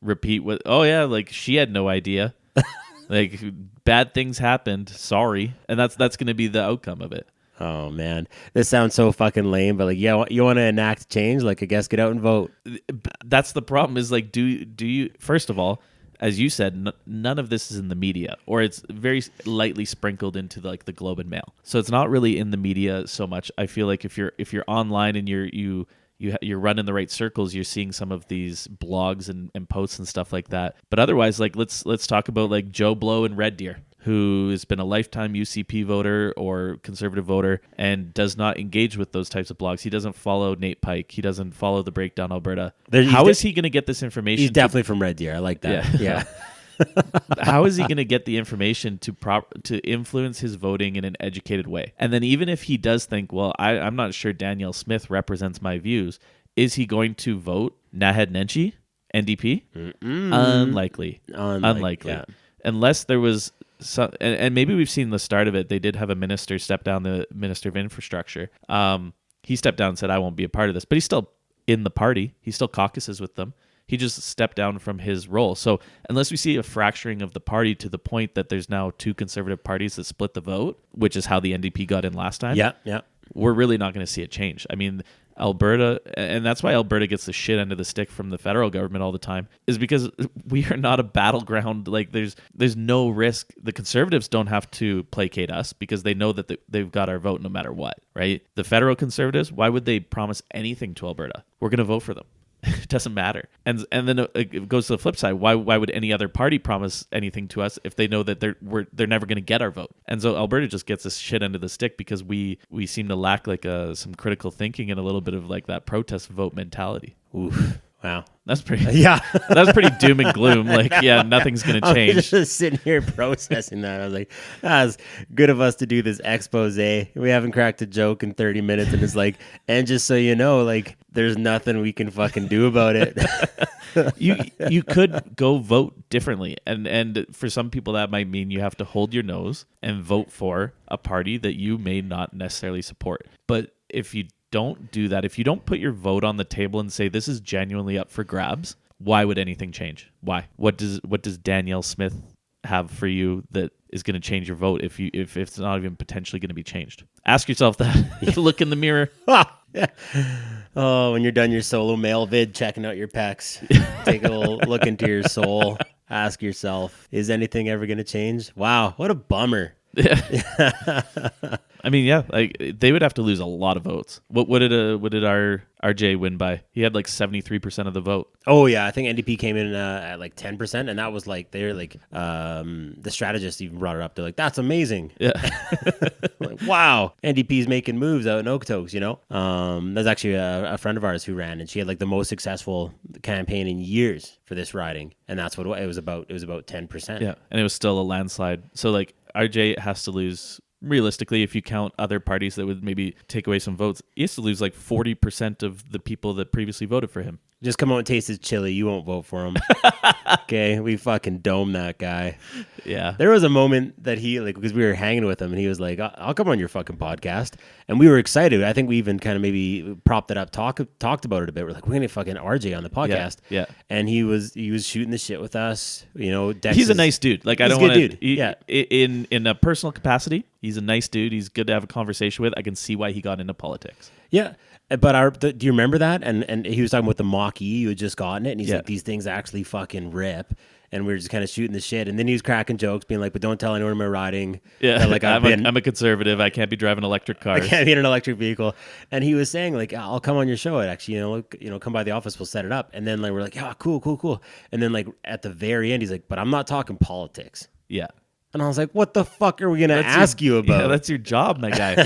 repeat what. Oh yeah, like she had no idea, like bad things happened. Sorry, and that's gonna be the outcome of it. Oh man, this sounds so fucking lame, but like, yeah, you want to enact change? Like, I guess get out and vote. That's the problem. Is like, do you first of all? As you said, none of this is in the media, or it's very lightly sprinkled into the Globe and Mail. So it's not really in the media so much. I feel like if you're online and you're running the right circles, you're seeing some of these blogs and posts and stuff like that. But otherwise, like let's talk about like Joe Blow and Red Deer. who has been a lifetime UCP voter or conservative voter and does not engage with those types of blogs. He doesn't follow Nate Pike. He doesn't follow the Breakdown Alberta. How is he going to get this information? He's definitely from Red Deer. I like that. Yeah. How is he going to get the information to influence his voting in an educated way? And then even if he does think, well, I'm not sure Danielle Smith represents my views, is he going to vote Naheed Nenshi, NDP? Unlikely. Yeah. Unless there was some, and maybe we've seen the start of it. They did have a minister step down, the Minister of Infrastructure. He stepped down and said, I won't be a part of this. But he's still in the party. He still caucuses with them. He just stepped down from his role. So unless we see a fracturing of the party to the point that there's now two conservative parties that split the vote, which is how the NDP got in last time, we're really not going to see a change. I mean, Alberta, and that's why Alberta gets the shit end of the stick from the federal government all the time, is because we are not a battleground. Like there's no risk. The Conservatives don't have to placate us because they know that they've got our vote no matter what, right? The federal Conservatives, why would they promise anything to Alberta? We're going to vote for them. It doesn't matter. And then it goes to the flip side. Why would any other party promise anything to us if they know that they're never going to get our vote? And so Alberta just gets this shit end of the stick because we seem to lack like some critical thinking and a little bit of like that protest vote mentality. Oof. Wow. That's pretty that's pretty doom and gloom. Like, yeah, nothing's gonna change. I was just sitting here processing that. I was like, that's good of us to do this expose. We haven't cracked a joke in 30 minutes, and it's like, and just so you know, like, there's nothing we can fucking do about it. You could go vote differently, and for some people that might mean you have to hold your nose and vote for a party that you may not necessarily support. But if you don't do that, if you don't put your vote on the table and say this is genuinely up for grabs, why would anything change? Why? What does Danielle Smith have for you that is going to change your vote if it's not even potentially going to be changed? Ask yourself that. Look in the mirror. Oh, when you're done your solo mail vid, checking out your pecs, take a little look into your soul. Ask yourself, is anything ever going to change? Wow, what a bummer. I mean, yeah, like they would have to lose a lot of votes. What did our RJ win by? He had like 73% of the vote. Oh yeah, I think NDP came in at like 10%, and that was like they're like the strategist even brought it up. They're like, that's amazing. Yeah, like, wow, NDP's making moves out in Okotoks. You know, there's actually a friend of ours who ran, and she had like the most successful campaign in years for this riding, and that's what it was about. It was about 10%. Yeah, and it was still a landslide. So like RJ has to lose. Realistically, if you count other parties that would maybe take away some votes, he has to lose like 40% of the people that previously voted for him. Just come out and taste his chili. You won't vote for him. Okay, we fucking dome that guy. Yeah. There was a moment that he, like, because we were hanging with him, and he was like, I'll come on your fucking podcast. And we were excited. I think we even kind of maybe propped it up, talked about it a bit. We're like, we're going to fucking RJ on the podcast. Yeah. And he was shooting the shit with us. You know, he's a nice dude. Like, I don't want to. Yeah. In a personal capacity, he's a nice dude. He's good to have a conversation with. I can see why he got into politics. Yeah. But do you remember that? And he was talking about the Mach-E. You had just gotten it. And he's like, these things actually fucking rip. And we were just kind of shooting the shit. And then he was cracking jokes, being like, but don't tell anyone I'm riding. Yeah, like I'm a conservative. I can't be driving electric cars. I can't be in an electric vehicle. And he was saying, like, I'll come on your show. Actually, come by the office. We'll set it up. And then like we're like, yeah, cool. And then like at the very end, he's like, but I'm not talking politics. Yeah. And I was like, what the fuck are we going to ask you about? Yeah, that's your job, my guy.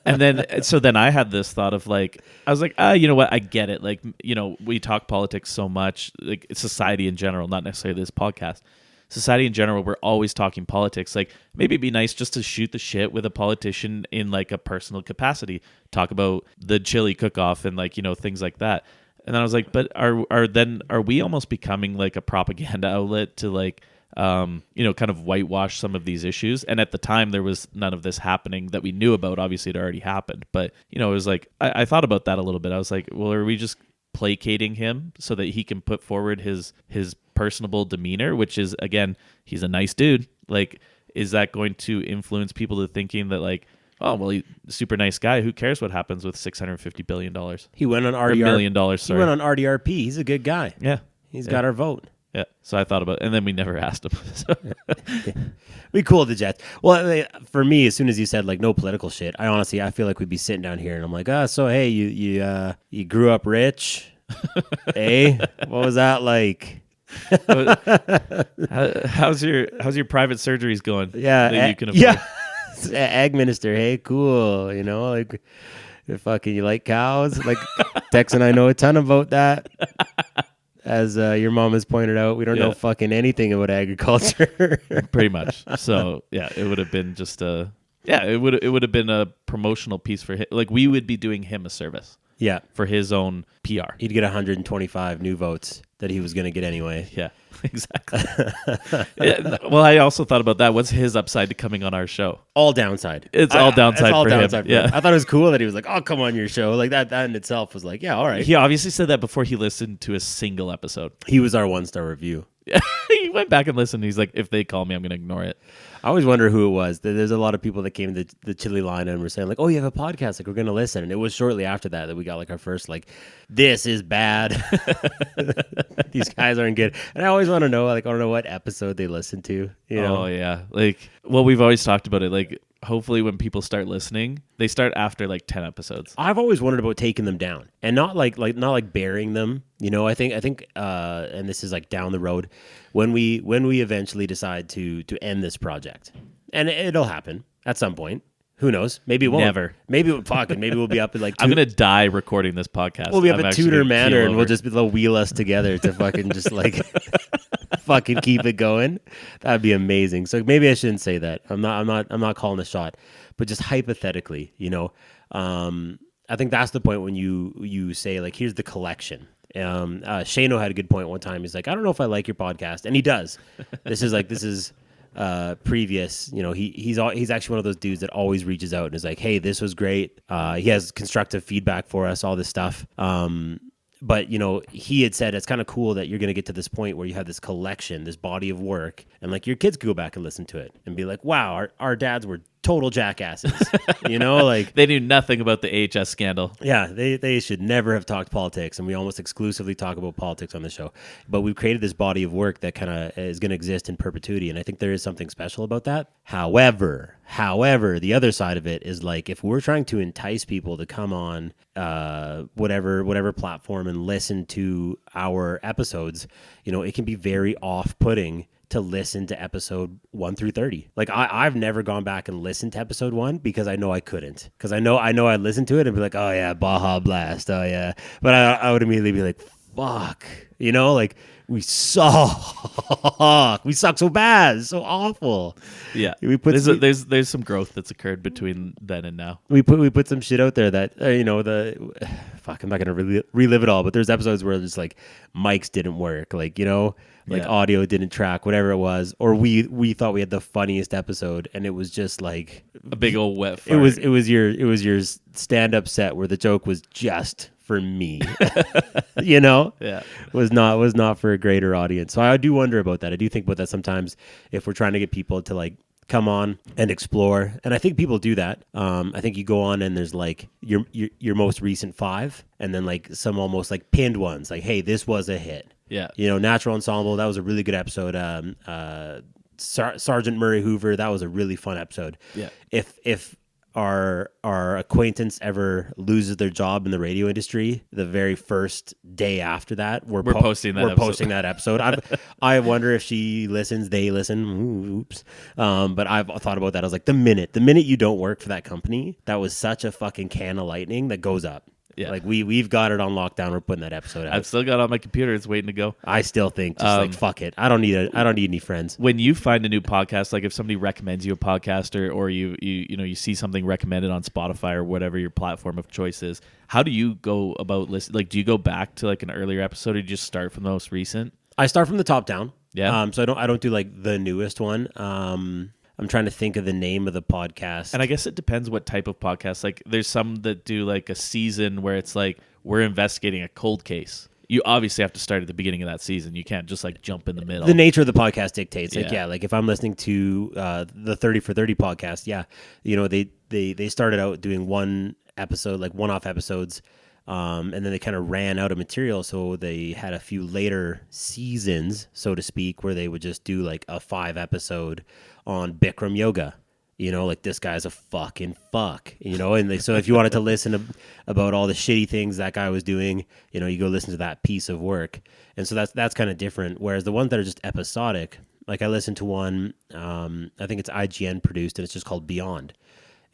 And then I had this thought of like, I was like, you know what? I get it. Like, you know, we talk politics so much, like society in general, not necessarily this podcast. Society in general, we're always talking politics. Like, maybe it'd be nice just to shoot the shit with a politician in like a personal capacity. Talk about the chili cook-off and like, you know, things like that. And then I was like, but are we almost becoming like a propaganda outlet to like, you know, kind of whitewash some of these issues? And at the time, there was none of this happening that we knew about. Obviously, it already happened. But, you know, it was like, I thought about that a little bit. I was like, well, are we just placating him so that he can put forward his personable demeanor, which is, again, he's a nice dude. Like, is that going to influence people to thinking that, like, oh, well, he's a super nice guy. Who cares what happens with $650 billion? He went on $1 million, sorry. He went on RDRP. He's a good guy. Yeah. He's got our vote. Yeah, so I thought about it, and then we never asked him. So. We cooled the Jets. Well, for me, as soon as you said like no political shit, I feel like we'd be sitting down here, and I'm like, so hey, you grew up rich, eh? What was that like? How's your private surgeries going? Yeah, that you can afford? yeah. Ag minister, hey, cool. You know, like, fucking, you like cows? Like, Tex and I know a ton about that. As your mom has pointed out, we don't know fucking anything about agriculture. Pretty much. So yeah, it would have been just a it would have been a promotional piece for him. Like, we would be doing him a service. Yeah, for his own PR. He'd get 125 new votes that he was going to get anyway. Yeah, exactly. Well, I also thought about that. What's his upside to coming on our show? All downside. It's all downside for him. Yeah. I thought it was cool that he was like, "Oh, come on your show." Like that in itself was like, yeah, all right. He obviously said that before he listened to a single episode. He was our 1-star review. He went back and listened. He's like, if they call me, I'm going to ignore it. I always wonder who it was. There's a lot of people that came to the Chili line and were saying like, "Oh, you have a podcast? Like, we're going to listen." And it was shortly after that we got like our first like, "This is bad. These guys aren't good." And I always want to know, like, I don't know what episode they listen to. You know? Oh yeah, like, well, we've always talked about it. Like, hopefully when people start listening, they start after like 10 episodes. I've always wondered about taking them down and not like burying them. You know, I think, and this is like down the road when we eventually decide to end this project, and it'll happen at some point. Who knows? Maybe it won't. Never. Maybe we'll be up at like. I'm gonna die recording this podcast. We'll be up at Tudor Manor, and we'll just they'll wheel us together to fucking just like fucking keep it going. That'd be amazing. So maybe I shouldn't say that. I'm not calling a shot, but just hypothetically, you know, I think that's the point when you say like, here's the collection. Shano had a good point one time. He's like, "I don't know if I like your podcast," and he does. This is previous, you know, he's actually one of those dudes that always reaches out and is like, "Hey, this was great." He has constructive feedback for us, all this stuff. But, you know, he had said it's kind of cool that you're going to get to this point where you have this collection, this body of work, and like your kids could go back and listen to it and be like, "Wow, our dads were total jackasses." You know, like they knew nothing about the HS scandal. Yeah, they should never have talked politics, and we almost exclusively talk about politics on the show. But we've created this body of work that kind of is going to exist in perpetuity, and I think there is something special about that. However, the other side of it is like, if we're trying to entice people to come on whatever platform and listen to our episodes, you know, it can be very off-putting to listen to episode 1 through 30. Like I've never gone back and listened to episode 1 because I know I couldn't. Because I know I'd listen to it and be like, "Oh yeah, Baja Blast, oh yeah." But I would immediately be like, "Fuck," you know, like we suck. We suck so bad, it's so awful. Yeah, there's some growth that's occurred between then and now. We put some shit out there that you know, I'm not gonna relive it all, but there's episodes where it's like mics didn't work, like, you know, like audio didn't track, whatever it was, or we thought we had the funniest episode and it was just like a big old wet fart. It was your stand-up set where the joke was just for me. You know? Yeah. Was not for a greater audience. So I do wonder about that. I do think about that sometimes if we're trying to get people to like come on and explore. And I think people do that. I think you go on and there's like your most recent 5 and then like some almost like pinned ones, like, "Hey, this was a hit." Yeah. You know, Natural Ensemble, that was a really good episode. Sergeant Murray Hoover, that was a really fun episode. Yeah. If our acquaintance ever loses their job in the radio industry, the very first day after that, we're posting that episode. I wonder if she listens, they listen. Oops. But I've thought about that. I was like, the minute you don't work for that company, that was such a fucking can of lightning that goes up. Yeah. Like we've got it on lockdown. We're putting that episode out. I've still got it on my computer. It's waiting to go. I still think just like, fuck it. I don't need any friends. When you find a new podcast, like if somebody recommends you a podcast or you see something recommended on Spotify or whatever your platform of choice is, how do you go about listening? Like, do you go back to like an earlier episode or do you just start from the most recent? I start from the top down. Yeah. So I don't do like the newest one. I'm trying to think of the name of the podcast. And I guess it depends what type of podcast. Like there's some that do like a season where it's like we're investigating a cold case. You obviously have to start at the beginning of that season. You can't just like jump in the middle. The nature of the podcast dictates. Like if I'm listening to the 30 for 30 podcast, you know, they started out doing one episode, like one-off episodes. And then they kind of ran out of material, so they had a few later seasons, so to speak, where they would just do like a 5 episode on Bikram yoga. you know, like this guy's a fucking fuck, you know, and so if you wanted to listen about all the shitty things that guy was doing, you know, you go listen to that piece of work. And so that's kind of different. Whereas the ones that are just episodic, like I listened to one, I think it's IGN produced, and it's just called Beyond.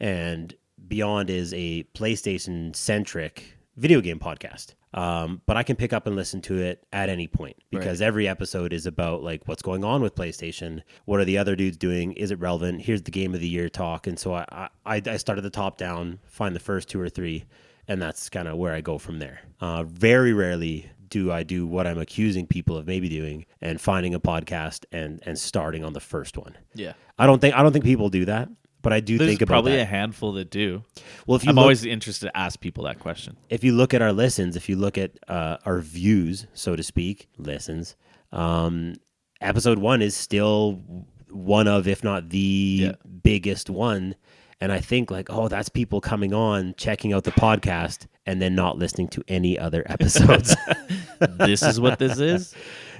And Beyond is a PlayStation centric video game podcast. But I can pick up and listen to it at any point because every episode is about like what's going on with PlayStation. What are the other dudes doing? Is it relevant? Here's the game of the year talk. And so I started the top down, find the first 2 or 3, and that's kind of where I go from there. Very rarely do I do what I'm accusing people of maybe doing and finding a podcast and starting on the first one. Yeah. I don't think people do that. But I do think about probably that. a handful that do. Well, I'm always interested to ask people that question. If you look at our listens, if you look at our views, so to speak, listens, episode 1 is still one of, if not the biggest one. And I think like, oh, that's people coming on, checking out the podcast, and then not listening to any other episodes. This is what this is?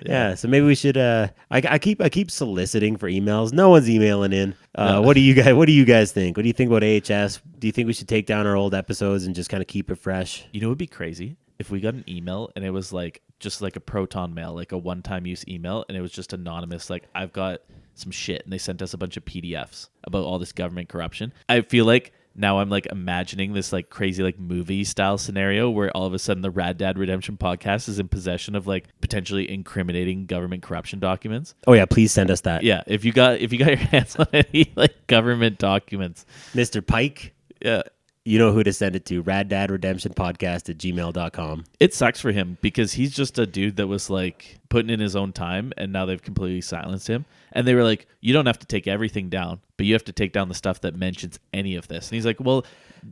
Yeah, so maybe we should. I keep soliciting for emails. No one's emailing in. What do you guys think? What do you think about AHS? Do you think we should take down our old episodes and just kind of keep it fresh? You know, it would be crazy if we got an email and it was like just like a Proton mail, like a one-time use email, and it was just anonymous. Like, I've got some shit, and they sent us a bunch of PDFs about all this government corruption. I feel like now I'm like imagining this like crazy like movie style scenario where all of a sudden the Rad Dad Redemption Podcast is in possession of like potentially incriminating government corruption documents. Oh yeah, please send us that. Yeah, if you got your hands on any like government documents, Mr. Pike. Yeah. You know who to send it to. Rad Dad Redemption Podcast at gmail.com. It sucks for him because he's just a dude that was like putting in his own time, and now they've completely silenced him. And they were like, you don't have to take everything down, but you have to take down the stuff that mentions any of this. And he's like, well,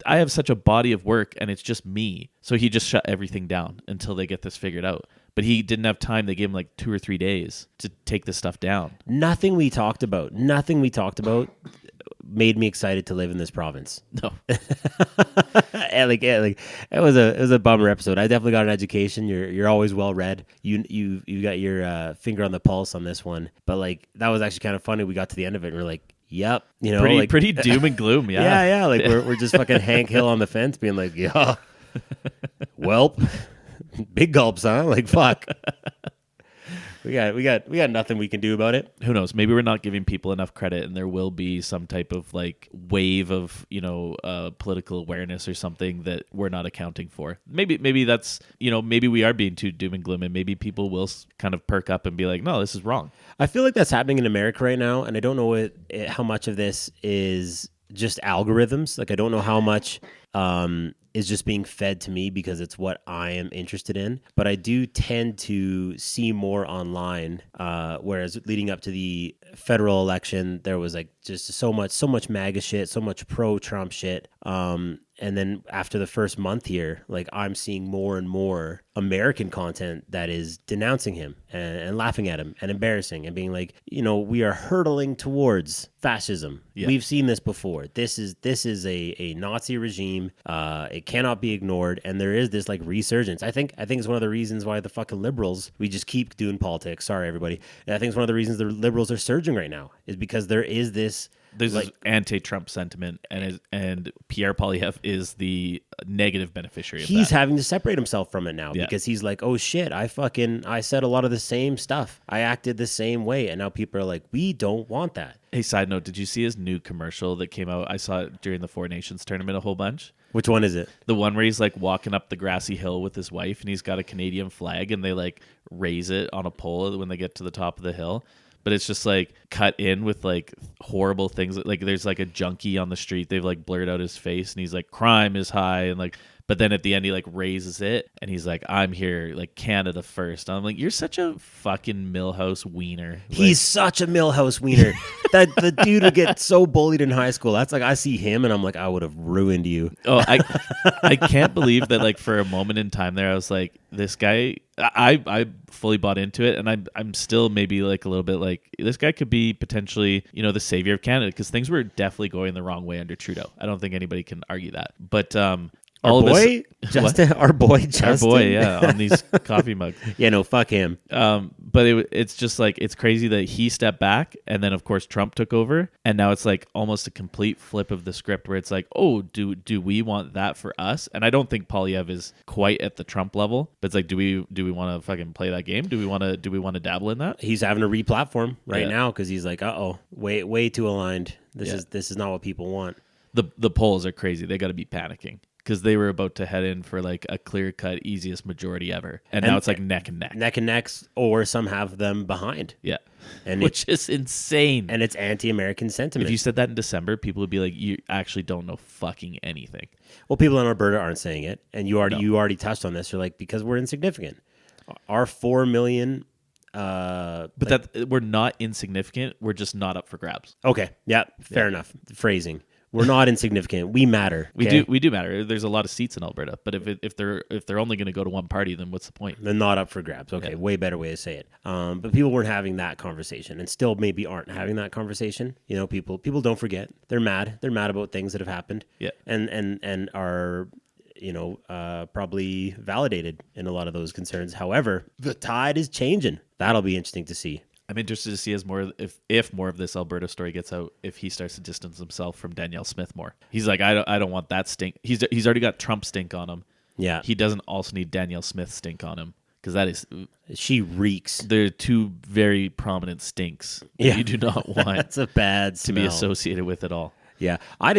I have such a body of work and it's just me. So he just shut everything down until they get this figured out. But he didn't have time. They gave him like 2 or 3 days to take this stuff down. Nothing we talked about made me excited to live in this province. No. like it was a bummer episode. I definitely got an education. You're always well read. You got your finger on the pulse on this one. But like that was actually kind of funny. We got to the end of it and we're like, yep, you know, pretty doom and gloom. Yeah. yeah. Like we're just fucking Hank Hill on the fence being like, yeah, welp, big gulps, huh? Like fuck. We got nothing we can do about it. Who knows? Maybe we're not giving people enough credit, and there will be some type of like wave of political awareness or something that we're not accounting for. Maybe that's maybe we are being too doom and gloom, and maybe people will kind of perk up and be like, no, this is wrong. I feel like that's happening in America right now, and I don't know how much of this is just algorithms. Like I don't know how much is just being fed to me because it's what I am interested in. But I do tend to see more online, whereas leading up to the federal election, there was like just so much MAGA shit, so much pro-Trump shit. And then after the first month here, like I'm seeing more and more American content that is denouncing him and laughing at him and embarrassing and being like, we are hurtling towards fascism. Yeah. We've seen this before. This is a Nazi regime. It cannot be ignored. And there is this like resurgence. I think it's one of the reasons why the fucking liberals, we just keep doing politics. Sorry, everybody. And I think it's one of the reasons the liberals are surging right now is because there's this anti-Trump sentiment, and Pierre Poilievre is the negative beneficiary of that. He's having to separate himself from it now because he's like, oh shit, I said a lot of the same stuff. I acted the same way. And now people are like, we don't want that. Hey, side note, did you see his new commercial that came out? I saw it during the Four Nations tournament a whole bunch. Which one is it? The one where he's like walking up the grassy hill with his wife and he's got a Canadian flag and they like raise it on a pole when they get to the top of the hill. But it's just like cut in with like horrible things. Like there's like a junkie on the street. They've like blurred out his face and he's like, crime is high. And like, but then at the end he like raises it and he's like, I'm here, like Canada first. And I'm like, you're such a fucking Millhouse wiener. He's such a Millhouse wiener. That the dude would get so bullied in high school. That's like, I see him and I'm like, I would have ruined you. Oh, I can't believe that like for a moment in time there, I was like, this guy, I fully bought into it, and I'm still maybe like a little bit like this guy could be potentially the savior of Canada because things were definitely going the wrong way under Trudeau. I don't think anybody can argue that. But Our boy, Justin, on these coffee mugs. Yeah, no, fuck him. But it's just like, it's crazy that he stepped back, and then of course Trump took over, and now it's like almost a complete flip of the script where it's like, oh, do we want that for us? And I don't think Polyev is quite at the Trump level, but it's like, do we want to fucking play that game? Do we want to dabble in that? He's having to re-platform right now because he's like, way too aligned. This is not what people want. The polls are crazy. They got to be panicking, because they were about to head in for like a clear-cut easiest majority ever, and now it's like neck and neck, or some have them behind. Yeah, and which is insane. And it's anti-American sentiment. If you said that in December, people would be like, "You actually don't know fucking anything." Well, people in Alberta aren't saying it, and you already touched on this. You're like, because we're insignificant. Our 4 million. That we're not insignificant. We're just not up for grabs. Okay, yeah, fair enough. Phrasing. We're not insignificant. We matter. Okay? We do matter. There's a lot of seats in Alberta, but if they're only going to go to one party, then what's the point? They're not up for grabs. Okay, way better way to say it. But people weren't having that conversation, and still maybe aren't having that conversation. You know, people don't forget. They're mad. They're mad about things that have happened. Yeah, and are probably validated in a lot of those concerns. However, the tide is changing. That'll be interesting to see. I'm interested to see if more of this Alberta story gets out, if he starts to distance himself from Danielle Smith more. He's like, I don't want that stink. He's already got Trump stink on him. Yeah. He doesn't also need Danielle Smith stink on him, because that is, she reeks. They're two very prominent stinks that you do not want. That's a bad smell to be associated with at all. Yeah, I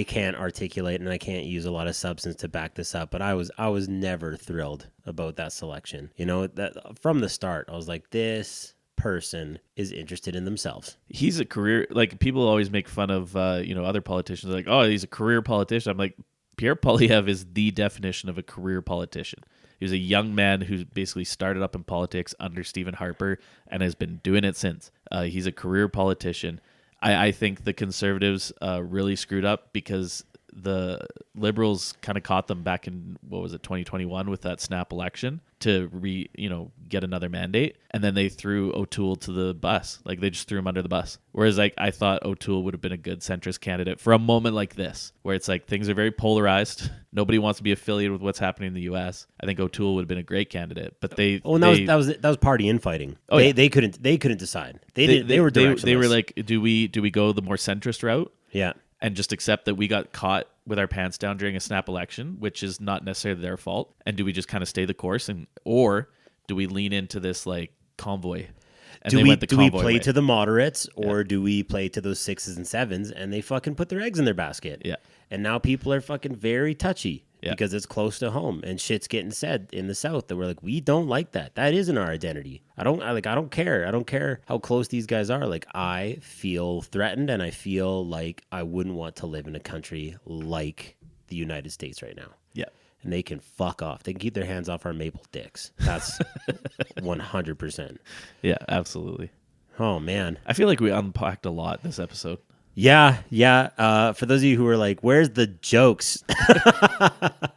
can't articulate, and I can't use a lot of substance to back this up, but I was never thrilled about that selection. You know, that from the start, I was like, this person is interested in themselves. He's a career, like, people always make fun of other politicians, like, oh, he's a career politician. I'm like, Pierre Poilievre is the definition of a career politician. He was a young man who basically started up in politics under Stephen Harper and has been doing it since. He's a career politician. I think the Conservatives really screwed up because the Liberals kind of caught them back in, 2021 with that snap election to get another mandate, and then they threw O'Toole to the bus. Like, they just threw him under the bus. Whereas, like, I thought O'Toole would have been a good centrist candidate for a moment like this, where it's like things are very polarized. Nobody wants to be affiliated with what's happening in the U.S. I think O'Toole would have been a great candidate, but that was party infighting. They couldn't decide. They were directionless. They were like, do we go the more centrist route? Yeah. And just accept that we got caught with our pants down during a snap election, which is not necessarily their fault. And do we just kind of stay the course, or do we lean into this like convoy? And do we play to the moderates, or do we play to those 6s and 7s, and they fucking put their eggs in their basket? Yeah. And now people are fucking very touchy. Yeah. Because it's close to home, and shit's getting said in the South that we're like, we don't like that. That isn't our identity. I don't care. I don't care how close these guys are. Like, I feel threatened, and I feel like I wouldn't want to live in a country like the United States right now. Yeah. And they can fuck off. They can keep their hands off our maple dicks. That's 100%. Yeah, absolutely. Oh, man. I feel like we unpacked a lot this episode. Yeah. For those of you who are like, where's the jokes?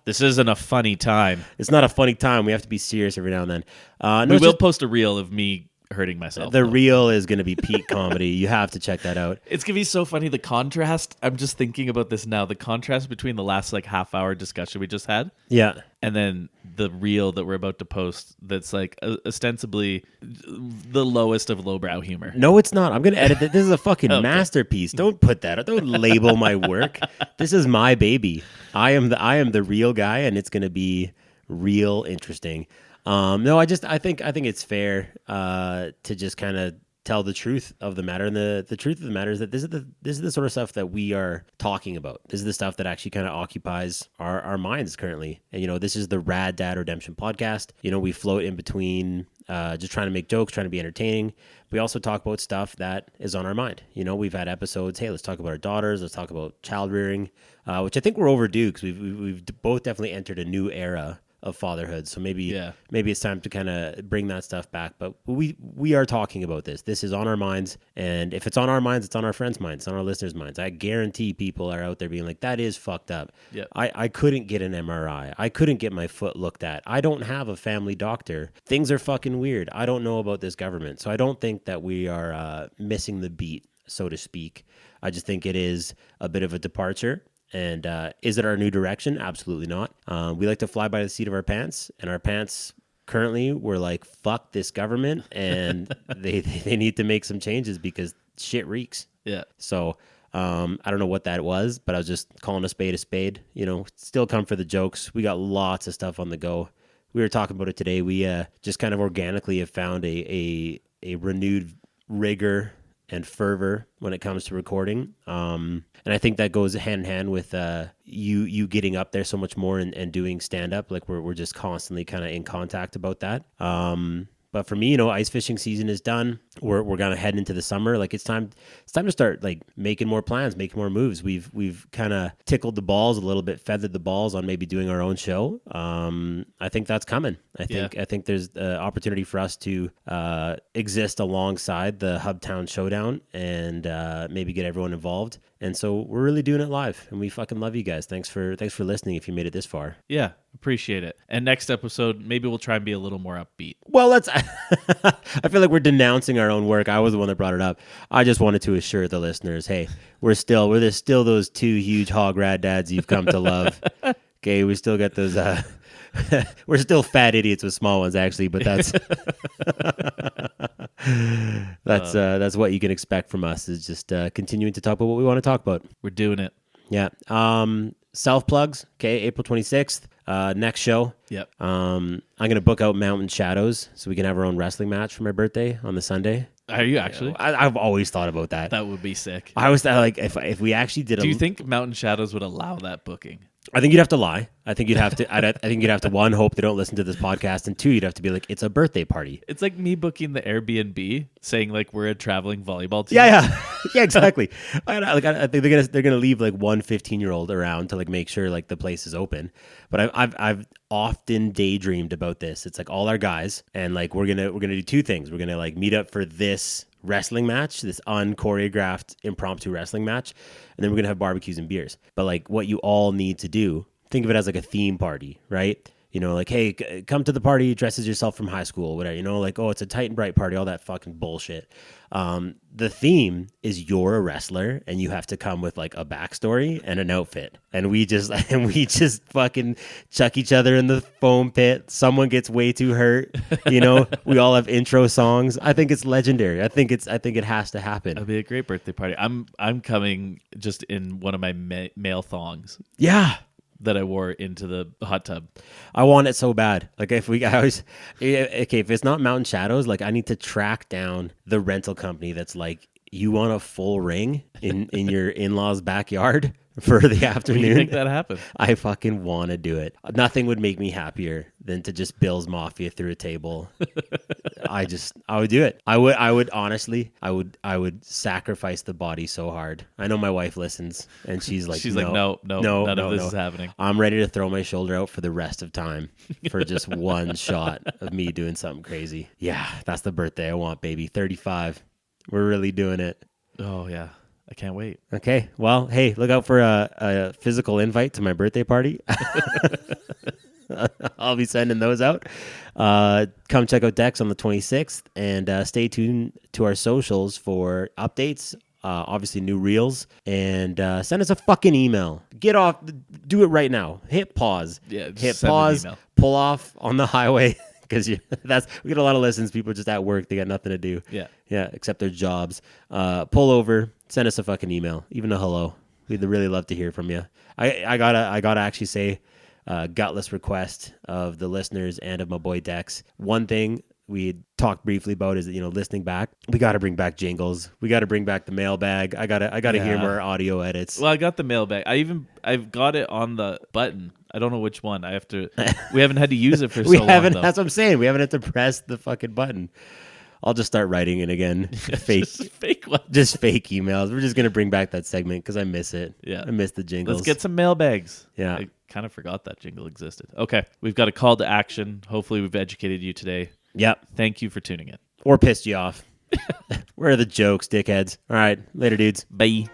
This isn't a funny time. It's not a funny time. We have to be serious every now and then. We will post a reel of me hurting myself. The reel is going to be peak comedy. You have to check that out. It's going to be so funny. The contrast, I'm just thinking about this now, the contrast between the last like half-hour discussion we just had. Yeah. And then the reel that we're about to post that's like ostensibly the lowest of lowbrow humor. No, it's not. I'm going to edit it. This is a fucking masterpiece. Don't put that. Don't label my work. This is my baby. I am the real guy, and it's going to be real interesting. I think it's fair to just kind of tell the truth of the matter, and the truth of the matter is that this is the sort of stuff that we are talking about. This is the stuff that actually kind of occupies our minds currently. And this is the Rad Dad Redemption Podcast. We float in between just trying to make jokes, trying to be entertaining. We also talk about stuff that is on our mind. We've had episodes, hey, let's talk about our daughters, let's talk about child rearing, which I think we're overdue because we've both definitely entered a new era of fatherhood. So maybe it's time to kind of bring that stuff back. But we are talking about this. This is on our minds. And if it's on our minds, it's on our friends' minds, it's on our listeners' minds. I guarantee people are out there being like, that is fucked up. Yep. I couldn't get an MRI. I couldn't get my foot looked at. I don't have a family doctor. Things are fucking weird. I don't know about this government. So I don't think that we are missing the beat, so to speak. I just think it is a bit of a departure. And is it our new direction? Absolutely not. We like to fly by the seat of our pants, and our pants currently we're like, fuck this government, and they need to make some changes because shit reeks. Yeah. So I don't know what that was, but I was just calling a spade. You know, still come for the jokes. We got lots of stuff on the go. We were talking about it today. We just kind of organically have found a renewed rigor and fervor when it comes to recording. And I think that goes hand in hand with you getting up there so much more and doing stand-up. Like we're just constantly kind of in contact about that. But for me, you know, ice fishing season is done. We're gonna head into the summer. Like it's time to start like making more plans, making more moves. We've kind of tickled the balls a little bit, feathered the balls on maybe doing our own show. I think that's coming. I think there's opportunity for us to exist alongside the Hubtown Showdown and maybe get everyone involved. And so we're really doing it live, and we fucking love you guys. Thanks for listening if you made it this far. Yeah, appreciate it. And next episode, maybe we'll try and be a little more upbeat. Well, let's. I feel like we're denouncing our own work. I was the one that brought it up. I just wanted to assure the listeners, hey, we're still those two huge hog rad dads you've come to love. Okay, we still got those. We're still fat idiots with small ones, actually, but that's that's what you can expect from us, is just continuing to talk about what we want to talk about. We're doing it. Yeah. Self plugs. Okay, April 26th. Next show. Yep. I'm gonna book out Mountain Shadows so we can have our own wrestling match for my birthday on the Sunday. Are you actually? I've always thought about that. That would be sick. I was like, if we actually did. Do you think Mountain Shadows would allow that booking? I think you'd have to lie. I think you'd have to. I think you'd have to, one, hope they don't listen to this podcast, and two, you'd have to be like, it's a birthday party. It's like me booking the Airbnb, saying like we're a traveling volleyball team. Yeah, exactly. I think they're gonna leave like one 15-year-old around to like make sure like the place is open. But I've often daydreamed about this. It's like all our guys, and like we're gonna do two things. We're gonna like meet up for this wrestling match, this unchoreographed impromptu wrestling match, and then we're gonna have barbecues and beers. But like what you all need to do, think of it as like a theme party, right? You know, like, hey, come to the party, dress as yourself from high school, whatever. You know, like, oh, it's a tight and bright party, all that fucking bullshit. The theme is you're a wrestler and you have to come with like a backstory and an outfit. And we just fucking chuck each other in the foam pit. Someone gets way too hurt. You know, we all have intro songs. I think it's legendary. I think it has to happen. That'd be a great birthday party. I'm coming just in one of my male thongs. Yeah. That I wore into the hot tub. I want it so bad. Like if it's not Mountain Shadows, like I need to track down the rental company that's like, you want a full ring in your in-laws' backyard for the afternoon. You make that happen. I fucking want to do it. Nothing would make me happier than to just Bill's Mafia through a table. I would do it. I would honestly, I would sacrifice the body so hard. I know my wife listens and she's like, no, none of this is happening. I'm ready to throw my shoulder out for the rest of time for just one shot of me doing something crazy. Yeah, that's the birthday I want, baby. 35. We're really doing it. Oh yeah. I can't wait. Okay. Well, hey, look out for a physical invite to my birthday party. I'll be sending those out. Come check out Dex on the 26th and stay tuned to our socials for updates. Obviously new reels, and send us a fucking email. Get off. Do it right now. Hit pause. Yeah. Hit pause. Pull off on the highway. Because we get a lot of listens. People are just at work. They got nothing to do. Yeah. Except their jobs. Pull over. Send us a fucking email. Even a hello. We'd really love to hear from you. I gotta actually say, gutless request of the listeners and of my boy Dex. One thing we talked briefly about is, listening back. We got to bring back jingles. We got to bring back the mailbag. I gotta hear more audio edits. Well, I got the mailbag. I've got it on the button. I don't know which one. We haven't had to use it for so long. That's what I'm saying. We haven't had to press the fucking button. I'll just start writing it again. Fake one. Just fake emails. We're just going to bring back that segment because I miss it. Yeah. I miss the jingles. Let's get some mailbags. Yeah. I kind of forgot that jingle existed. Okay. We've got a call to action. Hopefully we've educated you today. Yep. Thank you for tuning in. Or pissed you off. Where are the jokes, dickheads? All right. Later, dudes. Bye.